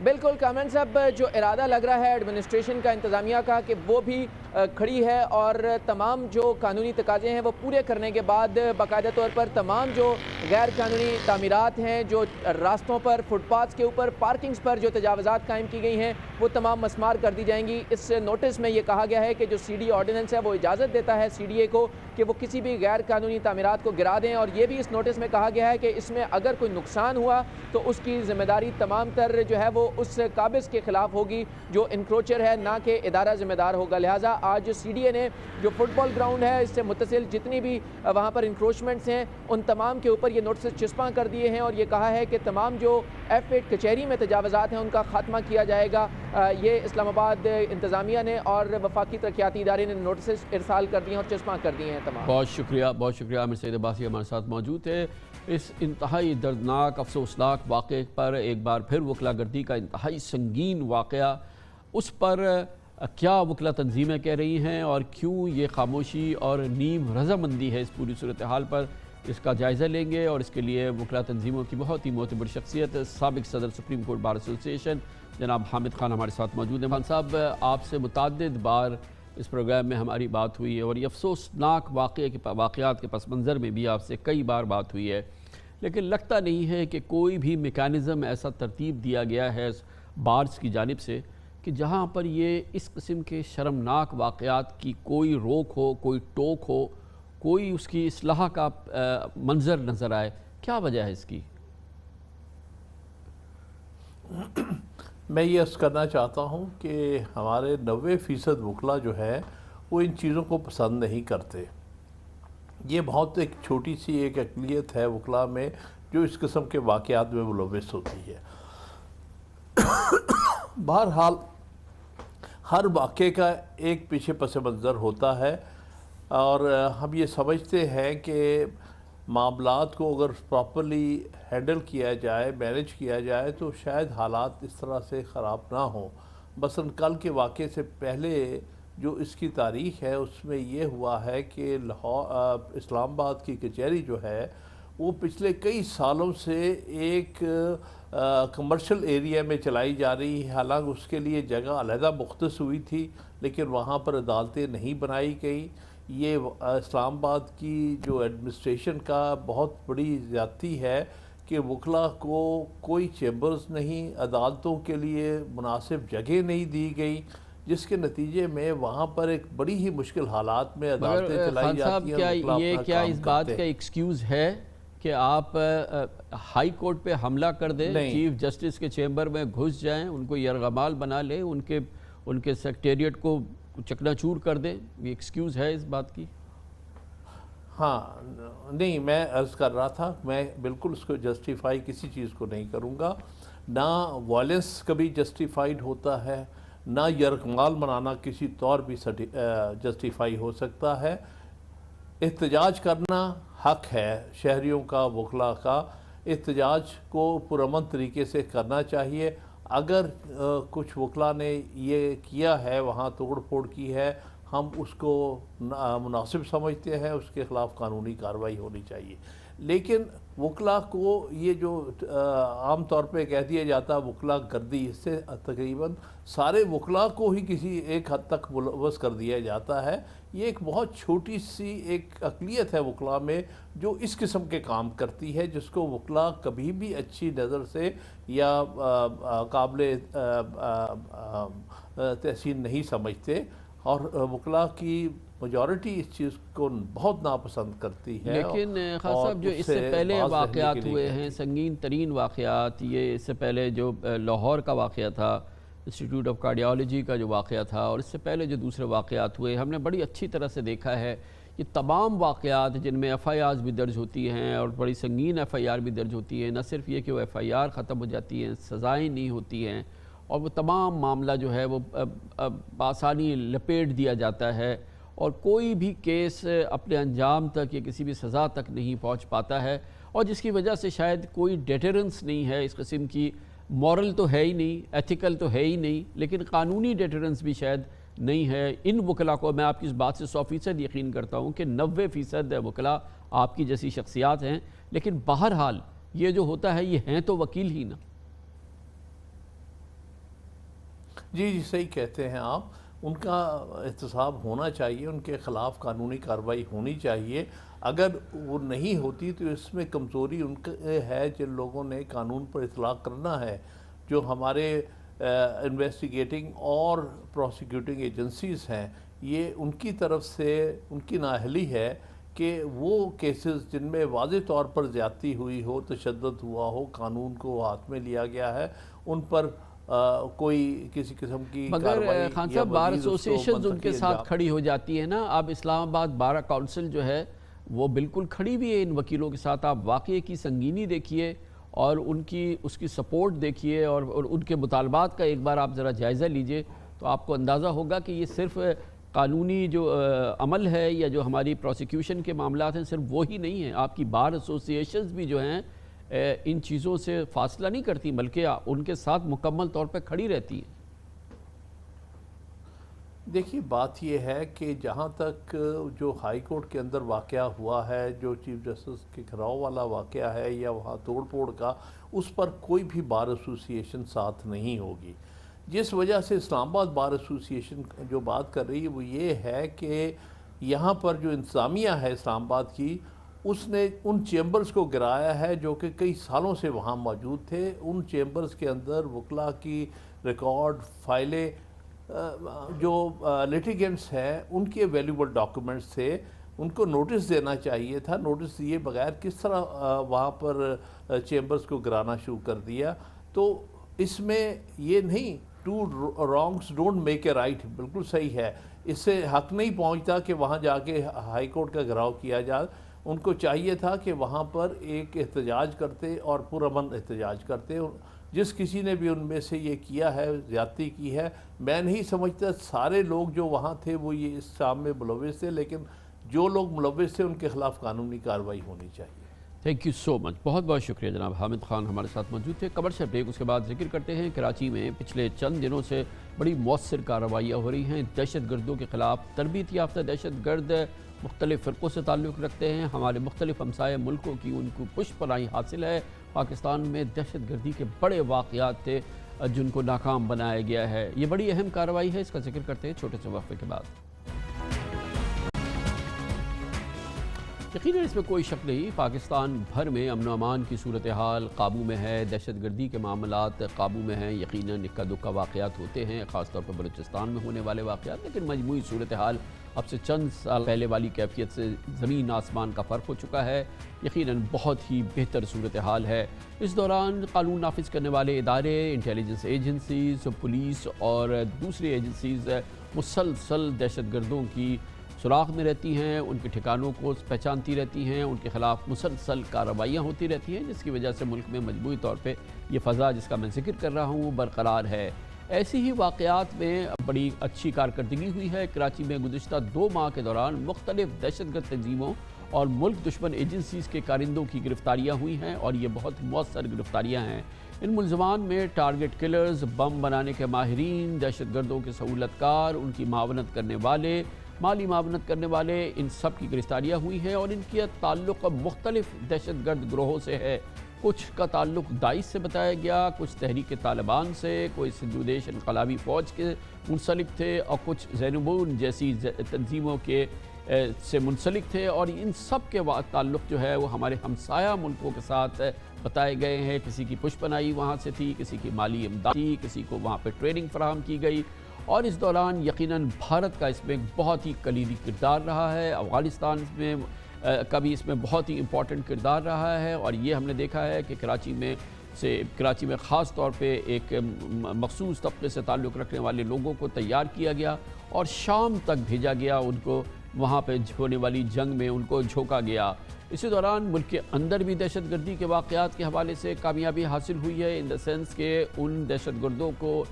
بالکل کامران صاحب، جو ارادہ لگ رہا ہے ایڈمنسٹریشن کا، انتظامیہ کا، کہ وہ بھی کھڑی ہے اور تمام جو قانونی تقاضے ہیں وہ پورے کرنے کے بعد باقاعدہ طور پر تمام جو غیر قانونی تعمیرات ہیں، جو راستوں پر، فٹ پاتھس کے اوپر، پارکنگز پر جو تجاوزات قائم کی گئی ہیں وہ تمام مسمار کر دی جائیں گی۔ اس نوٹس میں یہ کہا گیا ہے کہ جو سی ڈی آرڈیننس ہے وہ اجازت دیتا ہے سی ڈی اے کو کہ وہ کسی بھی غیر قانونی تعمیرات کو گرا دیں، اور یہ بھی اس نوٹس میں کہا گیا ہے کہ اس میں اگر کوئی نقصان ہوا تو اس کی ذمہ داری تمام تر جو ہے وہ اس قابض کے خلاف ہوگی جو انکروچر ہے، نہ کہ ادارہ ذمہ دار ہوگا۔ لہٰذا آج سی ڈی اے نے جو فٹ بال گراؤنڈ ہے اس سے متصل جتنی بھی وہاں پر انکروچمنٹس ہیں ان تمام کے اوپر یہ نوٹسز چسپاں کر دیے ہیں، اور یہ کہا ہے کہ تمام جو ایف ایٹ کچہری میں تجاوزات ہیں ان کا خاتمہ کیا جائے گا۔ یہ اسلام آباد انتظامیہ نے اور وفاقی ترقیاتی ادارے نے نوٹسز ارسال کر دیے ہیں اور چسپاں کر دیے ہیں تمام۔ بہت شکریہ عامر سعید عباسی ہمارے ساتھ موجود تھے۔ اس انتہائی دردناک، افسوسناک واقعے پر ایک بار پھر وکلا گردی کا انتہائی سنگین واقعہ، اس پر کیا وکلا تنظیمیں کہہ رہی ہیں اور کیوں یہ خاموشی اور نیم رضامندی ہے اس پوری صورتحال پر، اس کا جائزہ لیں گے، اور اس کے لیے وکلا تنظیموں کی بہت ہی معتبر شخصیت سابق صدر سپریم کورٹ بار ایسوسیشن جناب حامد خان ہمارے ساتھ موجود ہیں۔ خان صاحب، آپ سے متعدد بار اس پروگرام میں ہماری بات ہوئی ہے اور یہ افسوسناک واقعات کے پس منظر میں بھی آپ سے کئی بار بات ہوئی ہے، لیکن لگتا نہیں ہے کہ کوئی بھی میکانزم ایسا ترتیب دیا گیا ہے بارز کی جانب سے کہ جہاں پر یہ اس قسم کے شرمناک واقعات کی کوئی روک ہو، کوئی ٹوک ہو، کوئی اس کی اصلاح کا منظر نظر آئے۔ کیا وجہ ہے اس کی؟ میں یہ عرض کرنا چاہتا ہوں کہ ہمارے 90% وکلا جو ہے وہ ان چیزوں کو پسند نہیں کرتے۔ یہ بہت ایک چھوٹی سی ایک اقلیت ہے وکلا میں جو اس قسم کے واقعات میں ملوث ہوتی ہے۔ بہرحال ہر واقعے کا ایک پیچھے پس منظر ہوتا ہے، اور ہم یہ سمجھتے ہیں کہ معاملات کو اگر پراپرلی ہینڈل کیا جائے، مینیج کیا جائے تو شاید حالات اس طرح سے خراب نہ ہوں۔ مثلا کل کے واقعے سے پہلے جو اس کی تاریخ ہے اس میں یہ ہوا ہے کہ اسلام آباد کی کچہری جو ہے وہ پچھلے کئی سالوں سے ایک کمرشل ایریا میں چلائی جا رہی ہے، حالانکہ اس کے لیے جگہ علیحدہ مختص ہوئی تھی لیکن وہاں پر عدالتیں نہیں بنائی گئی۔ یہ اسلام آباد کی جو ایڈمنسٹریشن کا بہت بڑی زیادتی ہے کہ وکلا کو کوئی چیمبرز نہیں، عدالتوں کے لیے مناسب جگہ نہیں دی گئی، جس کے نتیجے میں وہاں پر ایک بڑی ہی مشکل حالات میں عدالتیں چلائی جاتی ہیں۔ یہ کیا اس بات کا ایکسکیوز ہے کہ آپ ہائی کورٹ پہ حملہ کر دیں، نہیں۔ چیف جسٹس کے چیمبر میں گھس جائیں، ان کو یرغمال بنا لیں، ان کے سیکریٹریٹ کو چکنا چور کر دیں، یہ ایکسکیوز ہے اس بات کی؟ ہاں نہیں، میں عرض کر رہا تھا میں بالکل اس کو جسٹیفائی کسی چیز کو نہیں کروں گا، نہ وائلنس کبھی جسٹیفائیڈ ہوتا ہے، نہ یرغمال منانا کسی طور بھی جسٹیفائی ہو سکتا ہے۔ احتجاج کرنا حق ہے شہریوں کا، وکلاء کا، احتجاج کو پرامن طریقے سے کرنا چاہیے۔ اگر کچھ وکلاء نے یہ کیا ہے، وہاں توڑ پھوڑ کی ہے، ہم اس کو مناسب سمجھتے ہیں، اس کے خلاف قانونی کارروائی ہونی چاہیے۔ لیکن وکلاء کو یہ جو عام طور پہ کہہ دیا جاتا ہے وکلاء گردی، اس سے تقریباً سارے وکلاء کو ہی کسی ایک حد تک ملوث کر دیا جاتا ہے۔ یہ ایک بہت چھوٹی سی ایک اقلیت ہے وکلاء میں جو اس قسم کے کام کرتی ہے، جس کو وکلاء کبھی بھی اچھی نظر سے یا قابل تحسین نہیں سمجھتے، اور وکلاء کی میجورٹی اس چیز کو بہت ناپسند کرتی ہے۔ لیکن خان صاحب جو اس سے پہلے واقعات ہوئے ہیں، سنگین ترین واقعات، یہ اس سے پہلے جو لاہور کا واقعہ تھا، انسٹیٹیوٹ آف کارڈیالوجی کا جو واقعہ تھا، اور اس سے پہلے جو دوسرے واقعات ہوئے، ہم نے بڑی اچھی طرح سے دیکھا ہے یہ تمام واقعات جن میں ایف آئی آرز بھی درج ہوتی ہیں اور بڑی سنگین ایف آئی آر بھی درج ہوتی ہیں، نہ صرف یہ کہ وہ ایف آئی آر ختم ہو جاتی ہیں، سزائیں نہیں ہوتی ہیں، اور وہ تمام معاملہ جو ہے وہ بآسانی لپیٹ دیا جاتا ہے، اور کوئی بھی کیس اپنے انجام تک یا کسی بھی سزا تک نہیں پہنچ پاتا ہے، اور جس کی وجہ سے شاید کوئی ڈیٹرنس نہیں ہے اس قسم کی، مورل تو ہے ہی نہیں، ایتھیکل تو ہے ہی نہیں، لیکن قانونی ڈیٹرنس بھی شاید نہیں ہے۔ ان وکلاء کو میں آپ کی اس بات سے 100% یقین کرتا ہوں کہ 90% وکلاء آپ کی جیسی شخصیات ہیں، لیکن بہرحال یہ جو ہوتا ہے یہ ہیں تو وکیل ہی نا۔ جی صحیح کہتے ہیں آپ، ان کا احتساب ہونا چاہیے، ان کے خلاف قانونی کارروائی ہونی چاہیے۔ اگر وہ نہیں ہوتی تو اس میں کمزوری ان کے ہے جن لوگوں نے قانون پر اطلاق کرنا ہے، جو ہمارے انویسٹیگیٹنگ اور پروسیکیوٹنگ ایجنسیز ہیں، یہ ان کی طرف سے ان کی نااہلی ہے کہ وہ کیسز جن میں واضح طور پر زیادتی ہوئی ہو، تشدد ہوا ہو، قانون کو ہاتھ میں لیا گیا ہے، ان پر کوئی کسی قسم کی مگر خان صاحب بار ایسوسیشنز ان کے ساتھ کھڑی ہو جاتی ہیں نا۔ اب اسلام آباد بار کونسل جو ہے وہ بالکل کھڑی بھی ہے ان وکیلوں کے ساتھ، آپ واقعے کی سنگینی دیکھیے اور اس کی سپورٹ دیکھیے، اور ان کے مطالبات کا ایک بار آپ ذرا جائزہ لیجئے تو آپ کو اندازہ ہوگا کہ یہ صرف قانونی جو عمل ہے یا جو ہماری پروسیکیوشن کے معاملات ہیں صرف وہی نہیں ہیں، آپ کی بار ایسوسیشنز بھی جو ہیں ان چیزوں سے فاصلہ نہیں کرتی بلکہ ان کے ساتھ مکمل طور پہ کھڑی رہتی ہیں۔ دیکھیے بات یہ ہے کہ جہاں تک جو ہائی کورٹ کے اندر واقعہ ہوا ہے، جو چیف جسٹس کے گھراؤ والا واقعہ ہے یا وہاں توڑ پھوڑ کا، اس پر کوئی بھی بار ایسوسیشن ساتھ نہیں ہوگی۔ جس وجہ سے اسلام آباد بار ایسوسیشن جو بات کر رہی ہے وہ یہ ہے کہ یہاں پر جو انتظامیہ ہے اسلام آباد کی، اس نے ان چیمبرز کو گرایا ہے جو کہ کئی سالوں سے وہاں موجود تھے۔ ان چیمبرز کے اندر وکلاء کی ریکارڈ فائلیں، جو لیٹیگنٹس ہیں ان کے ویلیوبل ڈاکومنٹس تھے، ان کو نوٹس دینا چاہیے تھا۔ نوٹس دیے بغیر کس طرح وہاں پر چیمبرز کو گرانا شروع کر دیا؟ تو اس میں یہ نہیں، two wrongs don't make a right, بالکل صحیح ہے، اس سے حق نہیں پہنچتا کہ وہاں جا کے ہائی کورٹ کا گھراؤ کیا جائے۔ ان کو چاہیے تھا کہ وہاں پر ایک احتجاج کرتے اور پرامن احتجاج کرتے۔ جس کسی نے بھی ان میں سے یہ کیا ہے، زیادتی کی ہے، میں نہیں سمجھتا سارے لوگ جو وہاں تھے وہ یہ اس کام میں ملوث تھے، لیکن جو لوگ ملوث تھے ان کے خلاف قانونی کارروائی ہونی چاہیے۔ تھینک یو سو مچ، بہت بہت شکریہ جناب حامد خان ہمارے ساتھ موجود تھے۔ کمرشل بریک، اس کے بعد ذکر کرتے ہیں کراچی میں پچھلے چند دنوں سے بڑی مؤثر کارروائیاں ہو رہی ہیں دہشت گردوں کے خلاف۔ تربیت یافتہ دہشت گرد مختلف فرقوں سے تعلق رکھتے ہیں، ہمارے مختلف ہمسائے ملکوں کی ان کو پشت پناہی حاصل ہے۔ پاکستان میں دہشت گردی کے بڑے واقعات تھے جن کو ناکام بنایا گیا ہے، یہ بڑی اہم کارروائی ہے، اس کا ذکر کرتے ہیں چھوٹے سے وقفے کے بعد۔ यकीनन इसमें कोई शक नहीं, पाकिस्तान भर में अमन अमान की सूरत हाल काबू में है, दहशत गर्दी के मामलात काबू में हैं। यकीनन इक्का दुक्का वाक़यात होते हैं, ख़ासतौर पर बलूचिस्तान में होने वाले वाक़यात, लेकिन मजमूई सूरत हाल अब से चंद साल पहले वाली कैफियत से ज़मीन आसमान का फ़र्क हो चुका है। यकीनन बहुत ही बेहतर सूरत हाल है। इस दौरान कानून नाफिज करने वाले इदारे, इंटेलिजेंस एजेंसीज़, पुलिस और दूसरी एजेंसीज़ मुसलसल दहशत गर्दों की सुराख में रहती हैं, उनके ठिकानों को पहचानती रहती हैं, उनके ख़िलाफ़ मुसलसल कार्रवाइयाँ होती रहती हैं, जिसकी वजह से मुल्क में मजमूई तौर पे ये फ़ज़ा जिसका मैं ज़िक्र कर रहा हूँ बरकरार है। ऐसी ही वाक़यात में बड़ी अच्छी कारकर्दगी हुई है। कराची में गुज़िश्ता 2 माह के दौरान मुख्तलिफ़ दहशतगर्द तंजीमों और मुल्क दुश्मन एजेंसीज़ के कारिंदों की गिरफ़्तारियाँ हुई हैं और ये बहुत मौसर गिरफ़्तारियाँ हैं। इन मुलज़मान में टारगेट किलर्स, बम बनाने के माहिरीन, दहशत गर्दों के सहूलतकार, उनकी मावनत करने वाले, माली मावनत करने वाले, इन सब की गिरफ़्तारियाँ हुई हैं और इनका ताल्लुक़ मुख्तलिफ़ दहशत गर्द ग्रोहों से है। कुछ का ताल्लुक़ दाइश से बताया गया, कुछ तहरीक तालिबान से, कोई सिंधु देश इनकलाबी फ़ौज के मुंसलिक थे और कुछ ज़ैनुबून जैसी तंजीमों के से मुंसलिक थे। और इन सब के ताल्लुक़ जो है वो हमारे हमसाया मुल्कों के साथ बताए गए हैं। किसी की पुष्पनाई वहाँ से थी, किसी की माली इमदाद थी, किसी को वहाँ पर ट्रेनिंग फराहम की गई। और इस दौरान यकीनन भारत का इसमें बहुत ही कलीदी किरदार रहा है। अफ़गानिस्तान में का भी इसमें बहुत ही इम्पॉर्टेंट किरदार रहा है। और ये हमने देखा है कि कराची में ख़ास तौर पे एक मखसूस तबके से ताल्लुक़ रखने वाले लोगों को तैयार किया गया और शाम तक भेजा गया, उनको वहाँ पे होने वाली जंग में उनको झोंका गया। इसी दौरान मुल्क के अंदर भी दहशत गर्दी के वाक़यात के हवाले से कामयाबी हासिल हुई है, इन द सेंस के उन दहशत गर्दों को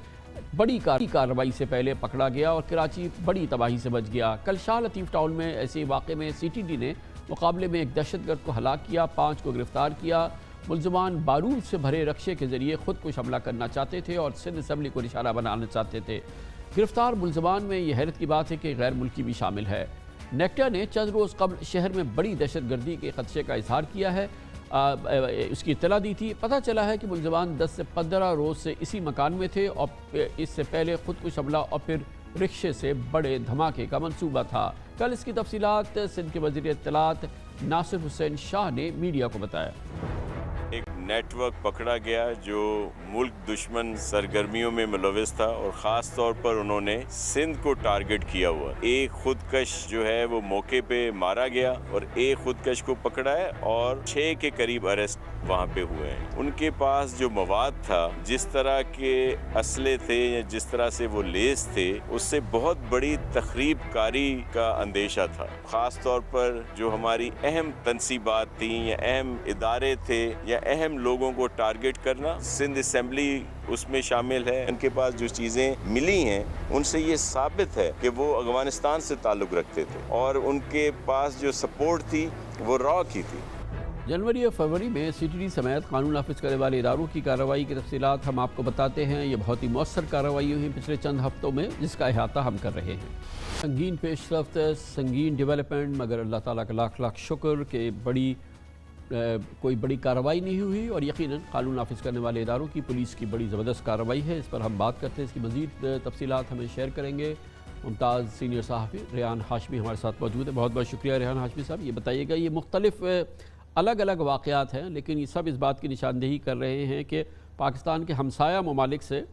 बड़ी कार्रवाई से पहले पकड़ा गया और कराची बड़ी तबाही से बच गया। कल शाह लतीफ़ टाउन में ऐसे वाक़े में CTD ने मुकाबले में एक दहशतगर्द को हलाक किया, 5 को गिरफ़्तार किया। मुलज़मान बारूद से भरे रक्शे के ज़रिए ख़ुद कुछ हमला करना चाहते थे और सिंध असम्बली को निशाना बनाना चाहते थे। गिरफ़्तार मुलज़मान में यह हैरत की बात है कि गैर मुल्की भी शामिल है। नेक्टा ने चंद रोज़ कबल शहर में बड़ी दहशत गर्दी के ख़दशे का इजहार किया है, उसकी इत्तला दी थी। पता चला है कि मुलज़मान 10 से 15 रोज़ से इसी मकान में थे और इससे पहले ख़ुद कुछ हमला और फिर रिक्शे से बड़े धमाके का मंसूबा था। कल इसकी तफसीलात सिंध के वज़ीर इत्तलात नासिर हुसैन शाह ने मीडिया को बताया। एक नेटवर्क पकड़ा गया जो मुल्क दुश्मन सरगर्मियों में मुलविस था और ख़ास तौर पर उन्होंने सिंध को टारगेट किया हुआ। एक खुदकश जो है वो मौके पे मारा गया और एक खुदकश को पकड़ा है और 6 के करीब अरेस्ट वहाँ पे हुए हैं। उनके पास जो मवाद था, जिस तरह के असले थे या जिस तरह से वो लेस थे, उससे बहुत बड़ी तखरीब कारी का अंदेशा था। ख़ास तौर पर जो हमारी अहम तनसीबात थी या अहम इदारे थे या अहम लोगों को टारगेट करना, सिंध असम्बली उसमें शामिल है। उनके पास जो चीज़ें मिली हैं उनसे ये साबित है कि वो अफगानिस्तान से ताल्लुक़ रखते थे और उनके पास जो सपोर्ट थी वो रॉ की थी। जनवरी और फरवरी में CTD समेत कानून नाफिज करने वाले इदारों की कार्रवाई की तफसीलात हम आपको बताते हैं। ये बहुत ही मौसर कार्रवाई हुई पिछले चंद हफ्तों में, जिसका अहाता हम कर रहे हैं। संगीन पेशरफ्त, संगीन डेवलपमेंट, मगर अल्लाह ताला का लाख लाख शुक्र कि कोई बड़ी कार्रवाई नहीं हुई और यकीनन कानून नाफिज करने वाले इदारों की, पुलिस की बड़ी ज़बरदस्त कार्रवाई है। इस पर हम बात करते हैं, इसकी मज़ीद तफसीलात हमें शेयर करेंगे। मुमताज़ सीनियर सहाफ़ी रेहान हाशमी हमारे साथ मौजूद है। बहुत बहुत शुक्रिया रेहान हाशमी साहब। ये बताइएगा, ये मुख्तलिफ़ अलग अलग वाक़यात हैं, लेकिन ये सब इस बात की निशानदेही कर रहे हैं कि पाकिस्तान के हमसाया ममालिक से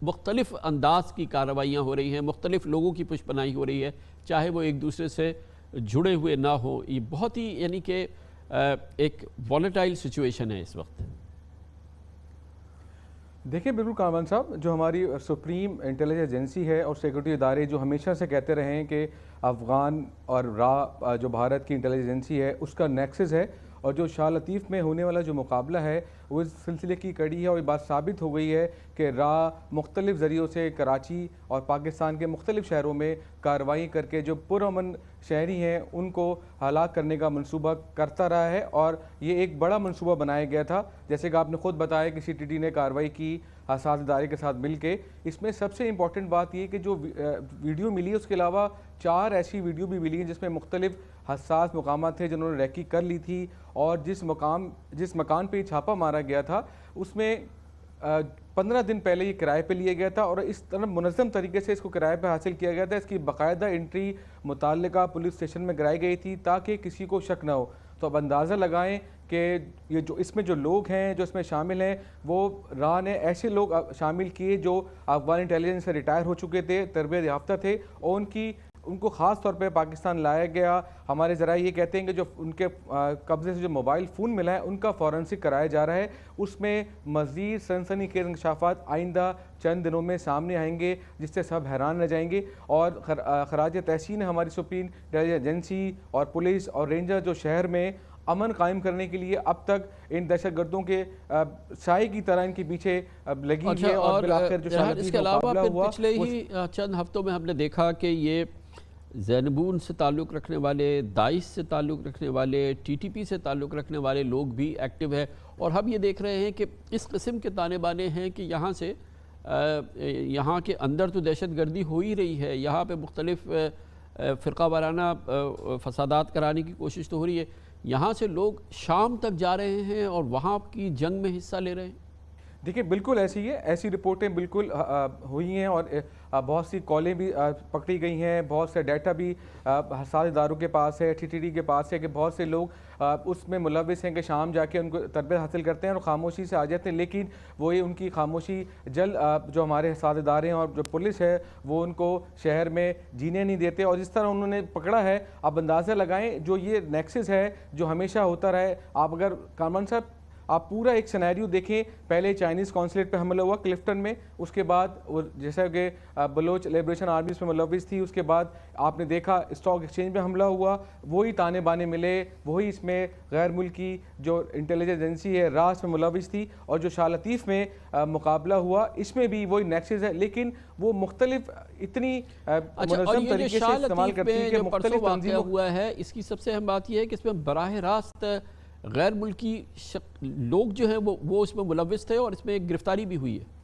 मुख्तलिफ़ अंदाज की कार्रवाइयाँ हो रही हैं, मुख्तलिफ़ लोगों की पुष्पनाई हो रही है, चाहे वो एक दूसरे से जुड़े हुए ना हो। ये बहुत ही यानी कि एक वॉलेटाइल सिचुएशन है इस वक्त। देखिए बिल्कुल कामरान साहब, जो हमारी सुप्रीम इंटेलिजेंस एजेंसी है और सिक्योरिटी इदारे जो हमेशा से कहते रहे हैं कि अफ़गान और जो भारत की इंटेलिजेंस एजेंसी है उसका नेक्सस है, और जो शाह लतीफ़ में होने वाला जो मुकाबला है वो इस सिलसिले की कड़ी है। और ये बात साबित हो गई है कि मुख्तलिफ़ ज़रियों से कराची और पाकिस्तान के मुख्तलिफ़ शहरों में कार्रवाई करके जो पुरअमन शहरी हैं उनको हलाक करने का मंसूबा करता रहा है। और ये एक बड़ा मंसूबा बनाया गया था, जैसे कि आपने ख़ुद बताया कि CTD ने कार्रवाई की हसास इदारे के साथ मिल के। इसमें सबसे इम्पॉर्टेंट बात ये कि जो वीडियो मिली है उसके अलावा 4 ऐसी वीडियो भी मिली हैं जिसमें मुख्तलिफ़ हसास मकामात थे जिन्होंने रैकी कर ली थी, और जिस मकान पे छापा मारा गया था उसमें 15 दिन पहले ये किराए पे लिया गया था और इस तरह मुनज़्ज़म तरीके से इसको किराए पे हासिल किया गया था। इसकी बाकायदा एंट्री मुताल्लिका पुलिस स्टेशन में कराई गई थी ताकि किसी को शक ना हो। तो अब अंदाज़ा लगाएं कि ये जो इसमें जो लोग हैं जो इसमें शामिल हैं, वो राह ने ऐसे लोग शामिल किए जो अफगान इंटेलिजेंस से रिटायर हो चुके थे, तरबियत याफ्ता थे, और उनको ख़ास तौर पे पाकिस्तान लाया गया। हमारे ज़रा ये कहते हैं कि जो उनके कब्ज़े से जो मोबाइल फ़ोन मिला है उनका फॉरेंसिक कराया जा रहा है। उसमें मज़ीद सनसनीखेज़ इंकशाफात आइंदा चंद दिनों में सामने आएंगे जिससे सब हैरान रह जाएंगे। और खराज तहसीन हमारी सुप्रीम इंटेलिजेंस एजेंसी और पुलिस और रेंजर जो शहर में अमन कायम करने के लिए अब तक इन दहशतगर्दों के साए की तरह इनके पीछे लगी है। और इसके अलावा पिछले ही चंद हफ्तों में हमने देखा कि ये ज़ैनबून से ताल्लुक़ रखने वाले, दाइश से ताल्लुक़ रखने वाले, TTP से ताल्लुक़ रखने वाले लोग भी एक्टिव है। और हम ये देख रहे हैं कि इस किस्म के ताने बाने हैं कि यहाँ से यहाँ के अंदर तो दहशत गर्दी हो ही रही है, यहाँ पे मुख्तलिफ फ़िरका वाराना फसादात कराने की कोशिश तो हो रही है, यहाँ से लोग शाम तक जा रहे हैं और वहाँ की जंग में हिस्सा ले रहे हैं। देखिए बिल्कुल ऐसी है, ऐसी रिपोर्टें बिल्कुल हुई हैं और बहुत सी कॉलें भी पकड़ी गई हैं, बहुत से डाटा भी हसास इदारों के पास है, TTD के पास है कि बहुत से लोग उसमें मुलविस हैं कि शाम जाके उनको तरबियत हासिल करते हैं और ख़ामोशी से आ जाते हैं, लेकिन वही उनकी खामोशी जल्द जो हमारे हसास इदारे हैं और जो पुलिस है वो उनको शहर में जीने नहीं देते। और जिस तरह उन्होंने पकड़ा है, आप अंदाज़ा लगाएँ जो ये नेक्सस है जो हमेशा होता रहे। आप अगर कामरान साहब आप पूरा एक सिनेरियो देखें, पहले चाइनीज़ कॉन्सुलेट पे हमला हुआ क्लिफ्टन में, उसके बाद जैसा कि बलोच लिबरेशन आर्मी में मुलविस थी, उसके बाद आपने देखा स्टॉक एक्सचेंज में हमला हुआ, वही ताने बाने मिले, वही इसमें गैर मुल्की जो इंटेलिजेंस एजेंसी है रास में मुलविस थी, और जो शाह लतीफ़ में मुकाबला हुआ इसमें भी वही नेक्सस है, लेकिन वो मुख्तलिफ इतनी मुनज़्ज़म तरीके से इस्तेमाल करती है कि मुख्तलिफ तंजीमों हुआ है। इसकी सबसे अहम बात यह है कि इसमें बराह रास्त गैर मुल्की लोग जो हैं वो इसमें मुलविस थे और इसमें एक गिरफ्तारी भी हुई है।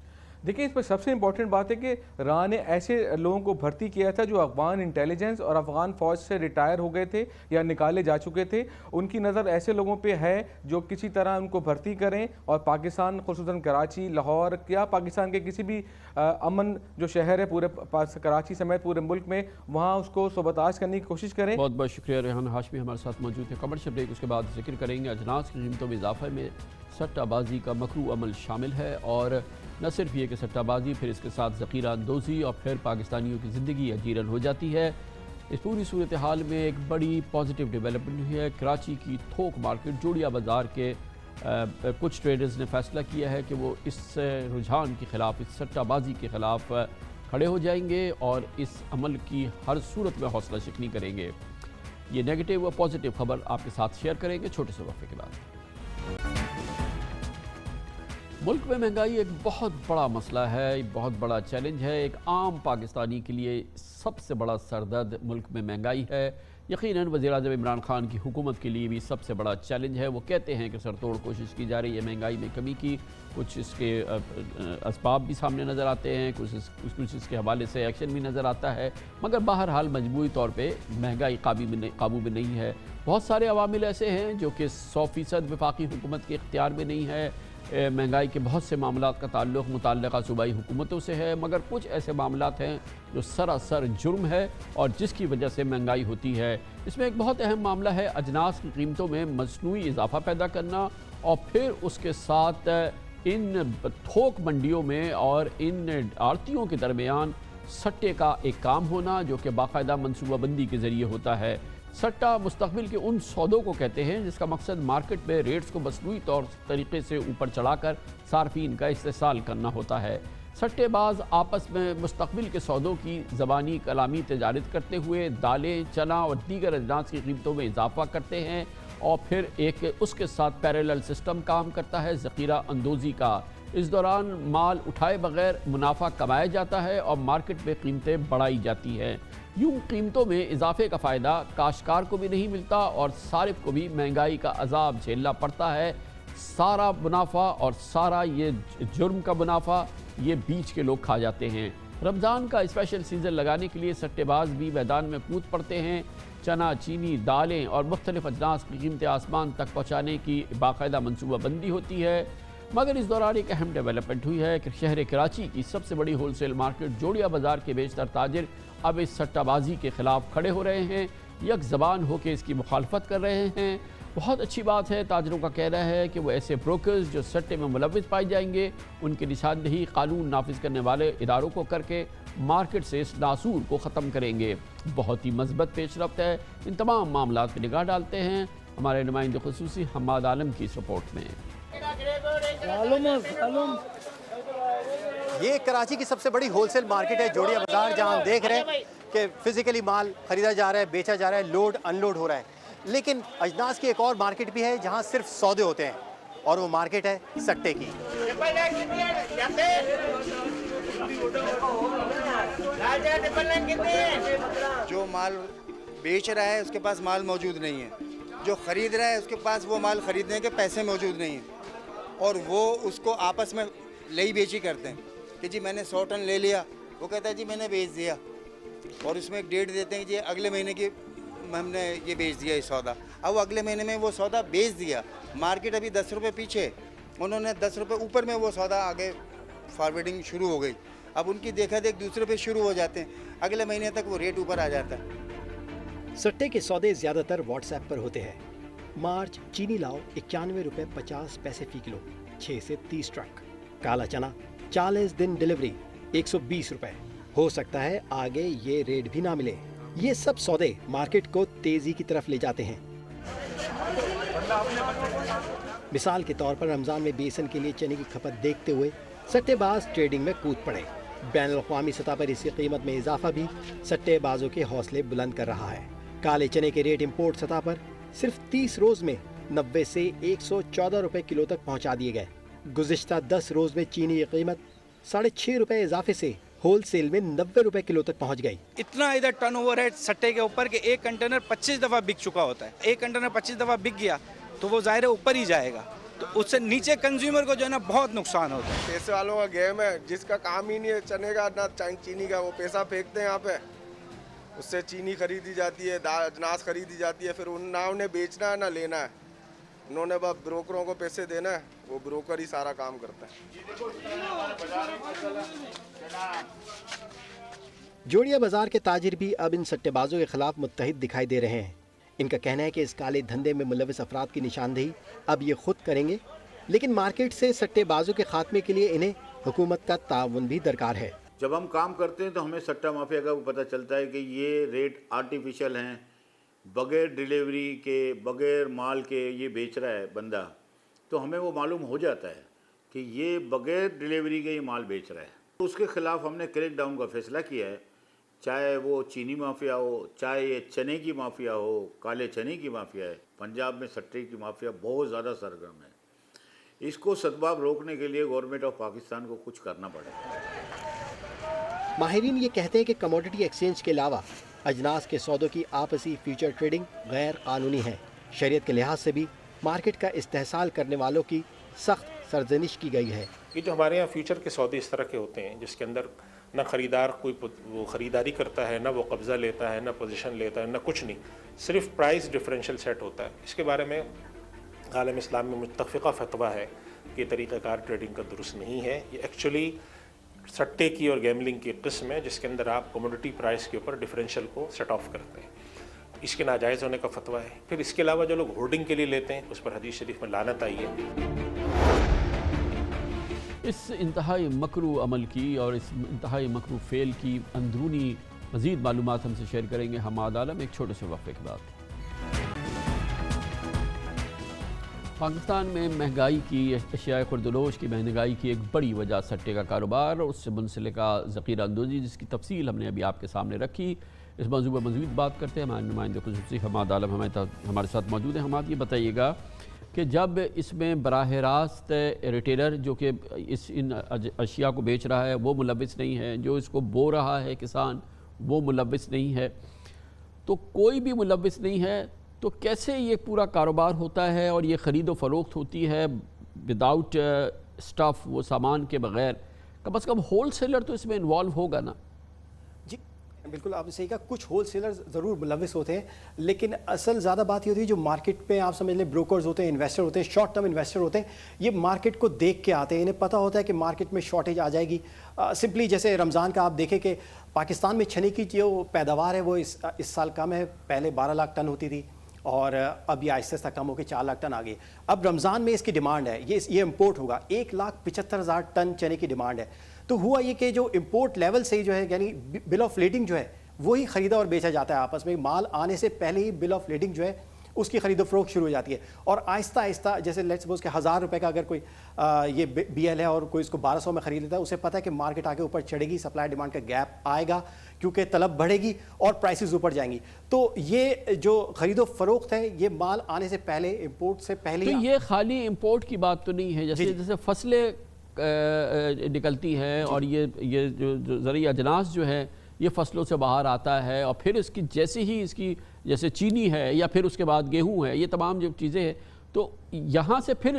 देखिए इस पर सबसे इंपॉर्टेंट बात है कि राह ने ऐसे लोगों को भर्ती किया था जो अफगान इंटेलिजेंस और अफगान फ़ौज से रिटायर हो गए थे या निकाले जा चुके थे। उनकी नज़र ऐसे लोगों पे है जो किसी तरह उनको भर्ती करें और पाकिस्तान खुसूसन कराची, लाहौर या पाकिस्तान के किसी भी अमन जो शहर है पूरे कराची समेत पूरे मुल्क में, वहाँ उसको सबताज करने की कोशिश करें। बहुत बहुत शुक्रिया। रेहान हाशमी हमारे साथ मौजूद है। कमर्शियल ब्रेक, उसके बाद जिक्र करेंगे अजनास की कीमतों में इजाफे में सट्टाबाजी का मकरू अमल शामिल है, और न सिर्फ ये कि सट्टाबाजी, फिर इसके साथ ज़ख़ीरा अंदोज़ी और फिर पाकिस्तानियों की ज़िंदगी अजीरन हो जाती है। इस पूरी सूरत हाल में एक बड़ी पॉजिटिव डेवलपमेंट हुई है। कराची की थोक मार्केट जोड़िया बाज़ार के कुछ ट्रेडर्स ने फैसला किया है कि वो इस रुझान के ख़िलाफ़, इस सट्टाबाजी के ख़िलाफ़ खड़े हो जाएंगे और इस अमल की हर सूरत में हौसला शिकनी करेंगे। ये नेगेटिव व पॉजिटिव खबर आपके साथ शेयर करेंगे छोटे से वक्फे के बाद। मुल्क में महंगाई एक बहुत बड़ा मसला है, बहुत बड़ा चैलेंज है। एक आम पाकिस्तानी के लिए सबसे बड़ा सरदर्द मुल्क में महंगाई है। यकीनन वज़ीर-ए-आज़म इमरान खान की हुकूमत के लिए भी सबसे बड़ा चैलेंज है। वो कहते हैं कि सरतोड़ कोशिश की जा रही है महंगाई में कमी की, कुछ इसके असबाब भी सामने नज़र आते हैं, कुछ इसके हवाले से एक्शन भी नज़र आता है, मगर बहरहाल मजमूई तौर पर महंगाई काबू में नहीं है। बहुत सारे अवामिल ऐसे हैं जो कि 100% वफाकी हुकूमत के इख्तियार में नहीं है। महंगाई के बहुत से मामलात का ताल्लुक़ मुतल्लिक़ा सूबाई हुकूमतों से है, मगर कुछ ऐसे मामलात हैं जो सरासर जुर्म है और जिसकी वजह से महंगाई होती है। इसमें एक बहुत अहम मामला है अजनास की कीमतों में मसनूई इजाफा पैदा करना, और फिर उसके साथ इन थोक मंडियों में और इन आड़तियों के दरमियान सट्टे का एक काम होना जो कि बाकायदा मनसूबाबंदी के ज़रिए होता है। सट्टा मुस्तकबिल के उन सौदों को कहते हैं जिसका मकसद मार्केट में रेट्स को मसनूई तरीके से ऊपर चढ़ाकर सार्फिन का इस्तेसाल करना होता है। सट्टेबाज आपस में मुस्तकबिल के सौदों की ज़बानी कलामी तजारत करते हुए दालें, चना और दीगर अजनास की कीमतों में इजाफा करते हैं, और फिर एक उसके साथ पैरेलल सिस्टम काम करता है ज़ख़ीरा अंदोज़ी का। इस दौरान माल उठाए बगैर मुनाफा कमाया जाता है और मार्केट में कीमतें बढ़ाई जाती हैं। यूं कीमतों में इजाफे का फ़ायदा काश्तकार को भी नहीं मिलता और सारिफ को भी महंगाई का अजाब झेलना पड़ता है। सारा मुनाफा और सारा ये जुर्म का मुनाफा ये बीच के लोग खा जाते हैं। रमज़ान का स्पेशल सीज़न लगाने के लिए सट्टेबाज भी मैदान में कूद पड़ते हैं। चना, चीनी, दालें और मुख्तलिफ अजनास की कीमतें आसमान तक पहुँचाने की बाकायदा मनसूबाबंदी होती है। मगर इस दौरान एक अहम डेवलपमेंट हुई है कि शहर कराची की सबसे बड़ी होल सेल मार्केट जोड़िया बाज़ार के बेशतर ताजिर अब इस सट्टाबाजी के ख़िलाफ़ खड़े हो रहे हैं, एक ज़बान होकर इसकी मुखालफत कर रहे हैं। बहुत अच्छी बात है। ताजरों का कहना है कि वो ऐसे ब्रोकर्स जो सट्टे में मुलव्विस पाए जाएंगे उनकी निशानदेही कानून नाफिज करने वाले इदारों को करके मार्केट से इस नासूर को ख़त्म करेंगे। बहुत ही मज़बूत पेशरफ्त है। इन तमाम मामलात पर निगाह डालते हैं हमारे नुमाइंदे खुसूसी हम्माद आलम की इस रिपोर्ट में। ये कराची की सबसे बड़ी होलसेल मार्केट है जोड़िया बाजार, जहां हम देख रहे हैं कि फिजिकली माल खरीदा जा रहा है, बेचा जा रहा है, लोड अनलोड हो रहा है। लेकिन अजनास की एक और मार्केट भी है जहां सिर्फ सौदे होते हैं, और वो मार्केट है सट्टे की। जो माल बेच रहा है उसके पास माल मौजूद नहीं है, जो खरीद रहा है उसके पास वो माल खरीदने के पैसे मौजूद नहीं हैं, और वो उसको आपस में ले बेची करते हैं कि जी मैंने 100 टन ले लिया, वो कहता है जी मैंने बेच दिया, और उसमें एक डेट देते हैं कि जी अगले महीने की हमने ये बेच दिया ये सौदा। अब वो अगले महीने में वो सौदा बेच दिया, मार्केट अभी 10 रुपये पीछे, उन्होंने 10 रुपये ऊपर में वो सौदा आगे फॉरवर्डिंग शुरू हो गई। अब उनकी देखा देख दूसरे पे शुरू हो जाते हैं, अगले महीने तक वो रेट ऊपर आ जाता है। सट्टे के सौदे ज़्यादातर व्हाट्सएप पर होते हैं। मार्च चीनी लाओ 91 रुपये 50 पैसे फ़ी किलो, 6 से 30 ट्रक। काला चना 40 दिन डिलीवरी 120 रुपये। हो सकता है आगे ये रेट भी ना मिले। ये सब सौदे मार्केट को तेज़ी की तरफ ले जाते हैं। मिसाल के तौर पर रमज़ान में बेसन के लिए चने की खपत देखते हुए सट्टेबाज ट्रेडिंग में कूद पड़े। बैनुल-अक़वामी सतह पर इसकी कीमत में इजाफा भी सट्टेबाजों के हौसले बुलंद कर रहा है। काले चने के रेट इंपोर्ट सतह पर सिर्फ 30 रोज़ में 90 से 114 रुपये किलो तक पहुँचा दिए गए। गुज़िश्ता 10 रोज़ में चीनी की कीमत 6.5 रुपये इजाफे से होल सेल में 90 रुपए किलो तक पहुंच गई। इतना इधर टर्नओवर है सट्टे के ऊपर कि एक कंटेनर 25 दफ़ा बिक चुका होता है। एक कंटेनर 25 दफ़ा बिक गया तो वो ज़ाहिर है ऊपर ही जाएगा, तो उससे नीचे कंज्यूमर को जो है ना बहुत नुकसान होता है। पैसे वालों का गेम है, जिसका काम ही नहीं है चने का ना चीनी का, वो पैसा फेंकते हैं यहाँ पे, उससे चीनी खरीदी जाती है, अनाज खरीदी जाती है, फिर ना उन्हें बेचना है ना लेना है, उन्होंने बस ब्रोकरों को पैसे देना है, वो ब्रोकर ही सारा काम करता है। जोड़िया बाजार के ताजिर भी अब इन सट्टेबाजों के खिलाफ मुत्तहिद दिखाई दे रहे हैं। इनका कहना है कि इस काले धंधे में मुलविस अफराद की निशानदेही अब ये खुद करेंगे, लेकिन मार्केट से सट्टेबाजों के खात्मे के लिए इन्हें हुकूमत का ताउन भी दरकार है। जब हम काम करते हैं तो हमें सट्टा माफिया का पता चलता है कि ये रेट आर्टिफिशियल हैं, बगैर डिलीवरी के, बगैर माल के ये बेच रहा है बंदा, तो हमें वो मालूम हो जाता है कि ये बगैर डिलीवरी के ये माल बेच रहा है। उसके ख़िलाफ़ हमने क्रैक डाउन का फ़ैसला किया है, चाहे वो चीनी माफिया हो, चाहे ये चने की माफिया हो, काले चने की माफिया है। पंजाब में सट्टे की माफिया बहुत ज़्यादा सरगर्म है। इसको सदबाब रोकने के लिए गवर्नमेंट ऑफ पाकिस्तान को कुछ करना पड़ेगा। माहिरीन ये कहते हैं कि कमोडिटी एक्सचेंज के अलावा अजनास के सौदों की आपसी फ्यूचर ट्रेडिंग गैर कानूनी है। शरीयत के लिहाज से भी मार्केट का इस्तेहसाल करने वालों की सख्त सरजनिश की गई है। ये जो हमारे यहाँ फ्यूचर के सौदे इस तरह के होते हैं जिसके अंदर ना ख़रीदार कोई वो ख़रीदारी करता है, ना वो कब्ज़ा लेता है, ना पोजीशन लेता है, ना कुछ नहीं, सिर्फ प्राइस डिफरेंशियल सेट होता है। इसके बारे में आलम इस्लाम में मुत्तफ़िक़ा फतवा है कि तरीक़ाकार ट्रेडिंग का दुरुस्त नहीं है। ये एक्चुअली सट्टे की और गैमलिंग की किस्म है जिसके अंदर आप कमोडिटी प्राइस के ऊपर डिफरेंशियल को सेट ऑफ करते हैं। इसके नाजायज़ होने का फतवा है। फिर इसके अलावा जो लोग होर्डिंग के लिए लेते हैं उस पर हदीस शरीफ में लानत आई है। इस इंतहाई मकरू अमल की और इस इंतहाई मकरू फेल की अंदरूनी मज़ीद मालूमात हमसे शेयर करेंगे हम्माद आलम एक छोटे से वक्फे के बाद। पाकिस्तान में महंगाई की, अशियाए खुर्दोनोश की महंगाई की एक बड़ी वजह सट्टे का कारोबार और उससे मुंसलिका ज़ख़ीरा अंदोज़ी, जिसकी तफसील हमने अभी आपके सामने रखी। इस मौजू पर मज़ीद बात करते हैं। हमारे नुमाइंदे खुसूसी हम्माद आलम हमारे साथ मौजूद हैं। हम्माद, ये बताइएगा कि जब इसमें बराह रास्त रिटेलर जो कि इन अशिया को बेच रहा है वो मुलविस नहीं है, जो इसको बो रहा है किसान वो मुलविस नहीं है, तो कोई भी मुलविस नहीं है, तो कैसे ये पूरा कारोबार होता है और ये ख़रीद व फ़रोख्त होती है विदाउट स्टफ़, वो सामान के बग़ैर? कम अज़ कम होल सेलर तो इसमें इन्वॉल्व होगा ना? जी, بالکल आपने सही कहा, कुछ होलसेलर्स ज़रूर मुलविस होते हैं, लेकिन असल ज़्यादा बात ये होती है जो मार्केट पे आप समझ लें ब्रोकर्स होते हैं, इन्वेस्टर होते हैं, शॉर्ट टर्म इन्वेस्टर होते हैं, ये मार्केट को देख के आते हैं, इन्हें पता होता है कि मार्केट में शॉर्टेज आ जाएगी. सिंपली जैसे रमज़ान का आप देखें कि पाकिस्तान में चने की जो पैदावार है वो इस साल कम है. पहले 12 लाख टन होती थी और अब ये आहिस्ता आहिस्ता कम होकर 4 लाख टन आ गई. अब रमज़ान में इसकी डिमांड है, ये इम्पोर्ट होगा, 1,75,000 टन चने की डिमांड है. तो हुआ ये कि जो इम्पोर्ट लेवल से ही जो है यानी बिल ऑफ लेडिंग जो है वही ख़रीदा और बेचा जाता है आपस में. माल आने से पहले ही बिल ऑफ लेडिंग जो है उसकी खरीदो फरोख्त शुरू हो जाती है और आहिस्ता आहिस्ता जैसे लेट्स सपोज के 1,000 रुपये का अगर कोई ये BL है और कोई इसको 1200 में ख़रीद लेता है, उसे पता है कि मार्केट आगे ऊपर चढ़ेगी, सप्लाई डिमांड का गैप आएगा क्योंकि तलब बढ़ेगी और प्राइसेस ऊपर जाएंगी. तो ये जो ख़रीदो फरोख्त है ये माल आने से पहले, इंपोर्ट से पहले. तो ये खाली इंपोर्ट की बात तो नहीं है, जैसे फसलें निकलती हैं और ये जो ज़रूरी अजनास जो है ये फसलों से बाहर आता है और फिर इसकी जैसे ही इसकी जैसे चीनी है या फिर उसके बाद गेहूं है, ये तमाम जो चीज़ें हैं, तो यहाँ से फिर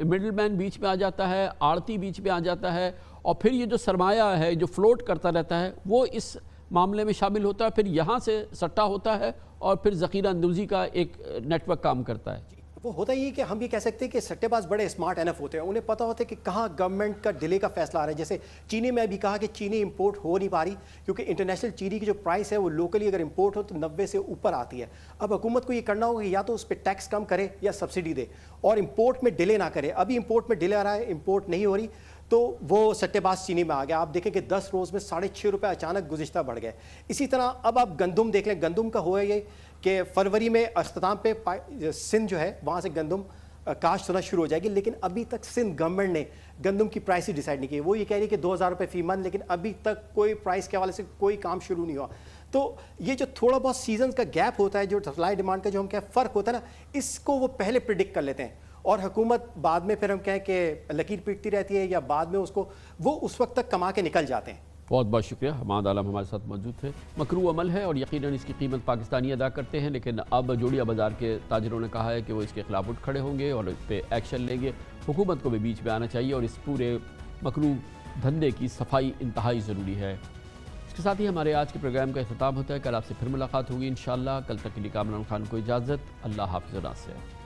मिडिल मैन बीच में आ जाता है, आड़ती बीच में आ जाता है और फिर ये जो सरमाया है जो फ्लोट करता रहता है वो इस मामले में शामिल होता है. फिर यहाँ से सट्टा होता है और फिर ज़ख़ीरा अंदोज़ी का एक नेटवर्क काम करता है. वो होता ही है कि हम ये कह सकते हैं कि सट्टेबाज बड़े स्मार्ट एनफ होते हैं, उन्हें पता होता है कि कहाँ गवर्नमेंट का डिले का फैसला आ रहा है. जैसे चीनी में भी कहा कि चीनी इंपोर्ट हो नहीं पा रही क्योंकि इंटरनेशनल चीनी की जो प्राइस है वो लोकली अगर इंपोर्ट हो तो 90 से ऊपर आती है. अब हुकूमत को ये करना होगा या तो उस पर टैक्स कम करे या सब्सिडी दे और इंपोर्ट में डिले ना करे. अभी इंपोर्ट में डिले आ रहा है, इंपोर्ट नहीं हो रही, तो वो सट्टेबाज चीनी में आ गया. आप देखें कि 10 रोज़ में 6.5 रुपये अचानक गुज़िश्ता बढ़ गए. इसी तरह अब आप गंदुम देख लें, गंदुम का हुआ ये कि फरवरी में अख्ताम पे सिंध जो है वहाँ से गंदुम काश्त होना शुरू हो जाएगी, लेकिन अभी तक सिंध गवर्नमेंट ने गंदम की प्राइस ही डिसाइड नहीं की. वो ये कह रही है कि 2,000 रुपये फी मंथ, लेकिन अभी तक कोई प्राइस के हवाले से कोई काम शुरू नहीं हुआ. तो ये जो थोड़ा बहुत सीजन का गैप होता है, जो सप्लाई डिमांड का जो हम क्या फ़र्क होता है ना, इसको वो पहले प्रिडिक्ट कर लेते हैं और हुकूमत बाद में फिर हम कहें कि लकीर पीटती रहती है या बाद में उसको वो उस वक्त तक कमा के निकल जाते हैं. बहुत बहुत शुक्रिया. हमाद आलम हमारे साथ मौजूद थे. मकरू अमल है और यकीनन इसकी कीमत पाकिस्तानी अदा करते हैं, लेकिन अब जोड़िया बाज़ार के ताजरों ने कहा है कि वो इसके खिलाफ उठ खड़े होंगे और इस पर एक्शन लेंगे. हुकूमत को भी बीच में आना चाहिए और इस पूरे मकरू धंधे की सफाई इंतहाई ज़रूरी है. इसके साथ ही हमारे आज के प्रोग्राम का इख्तिताम होता है. कल आपसे फिर मुलाकात होगी इंशाअल्लाह. कल तक के लिए कामरान खान को इजाज़त. अल्लाह हाफ़िज़.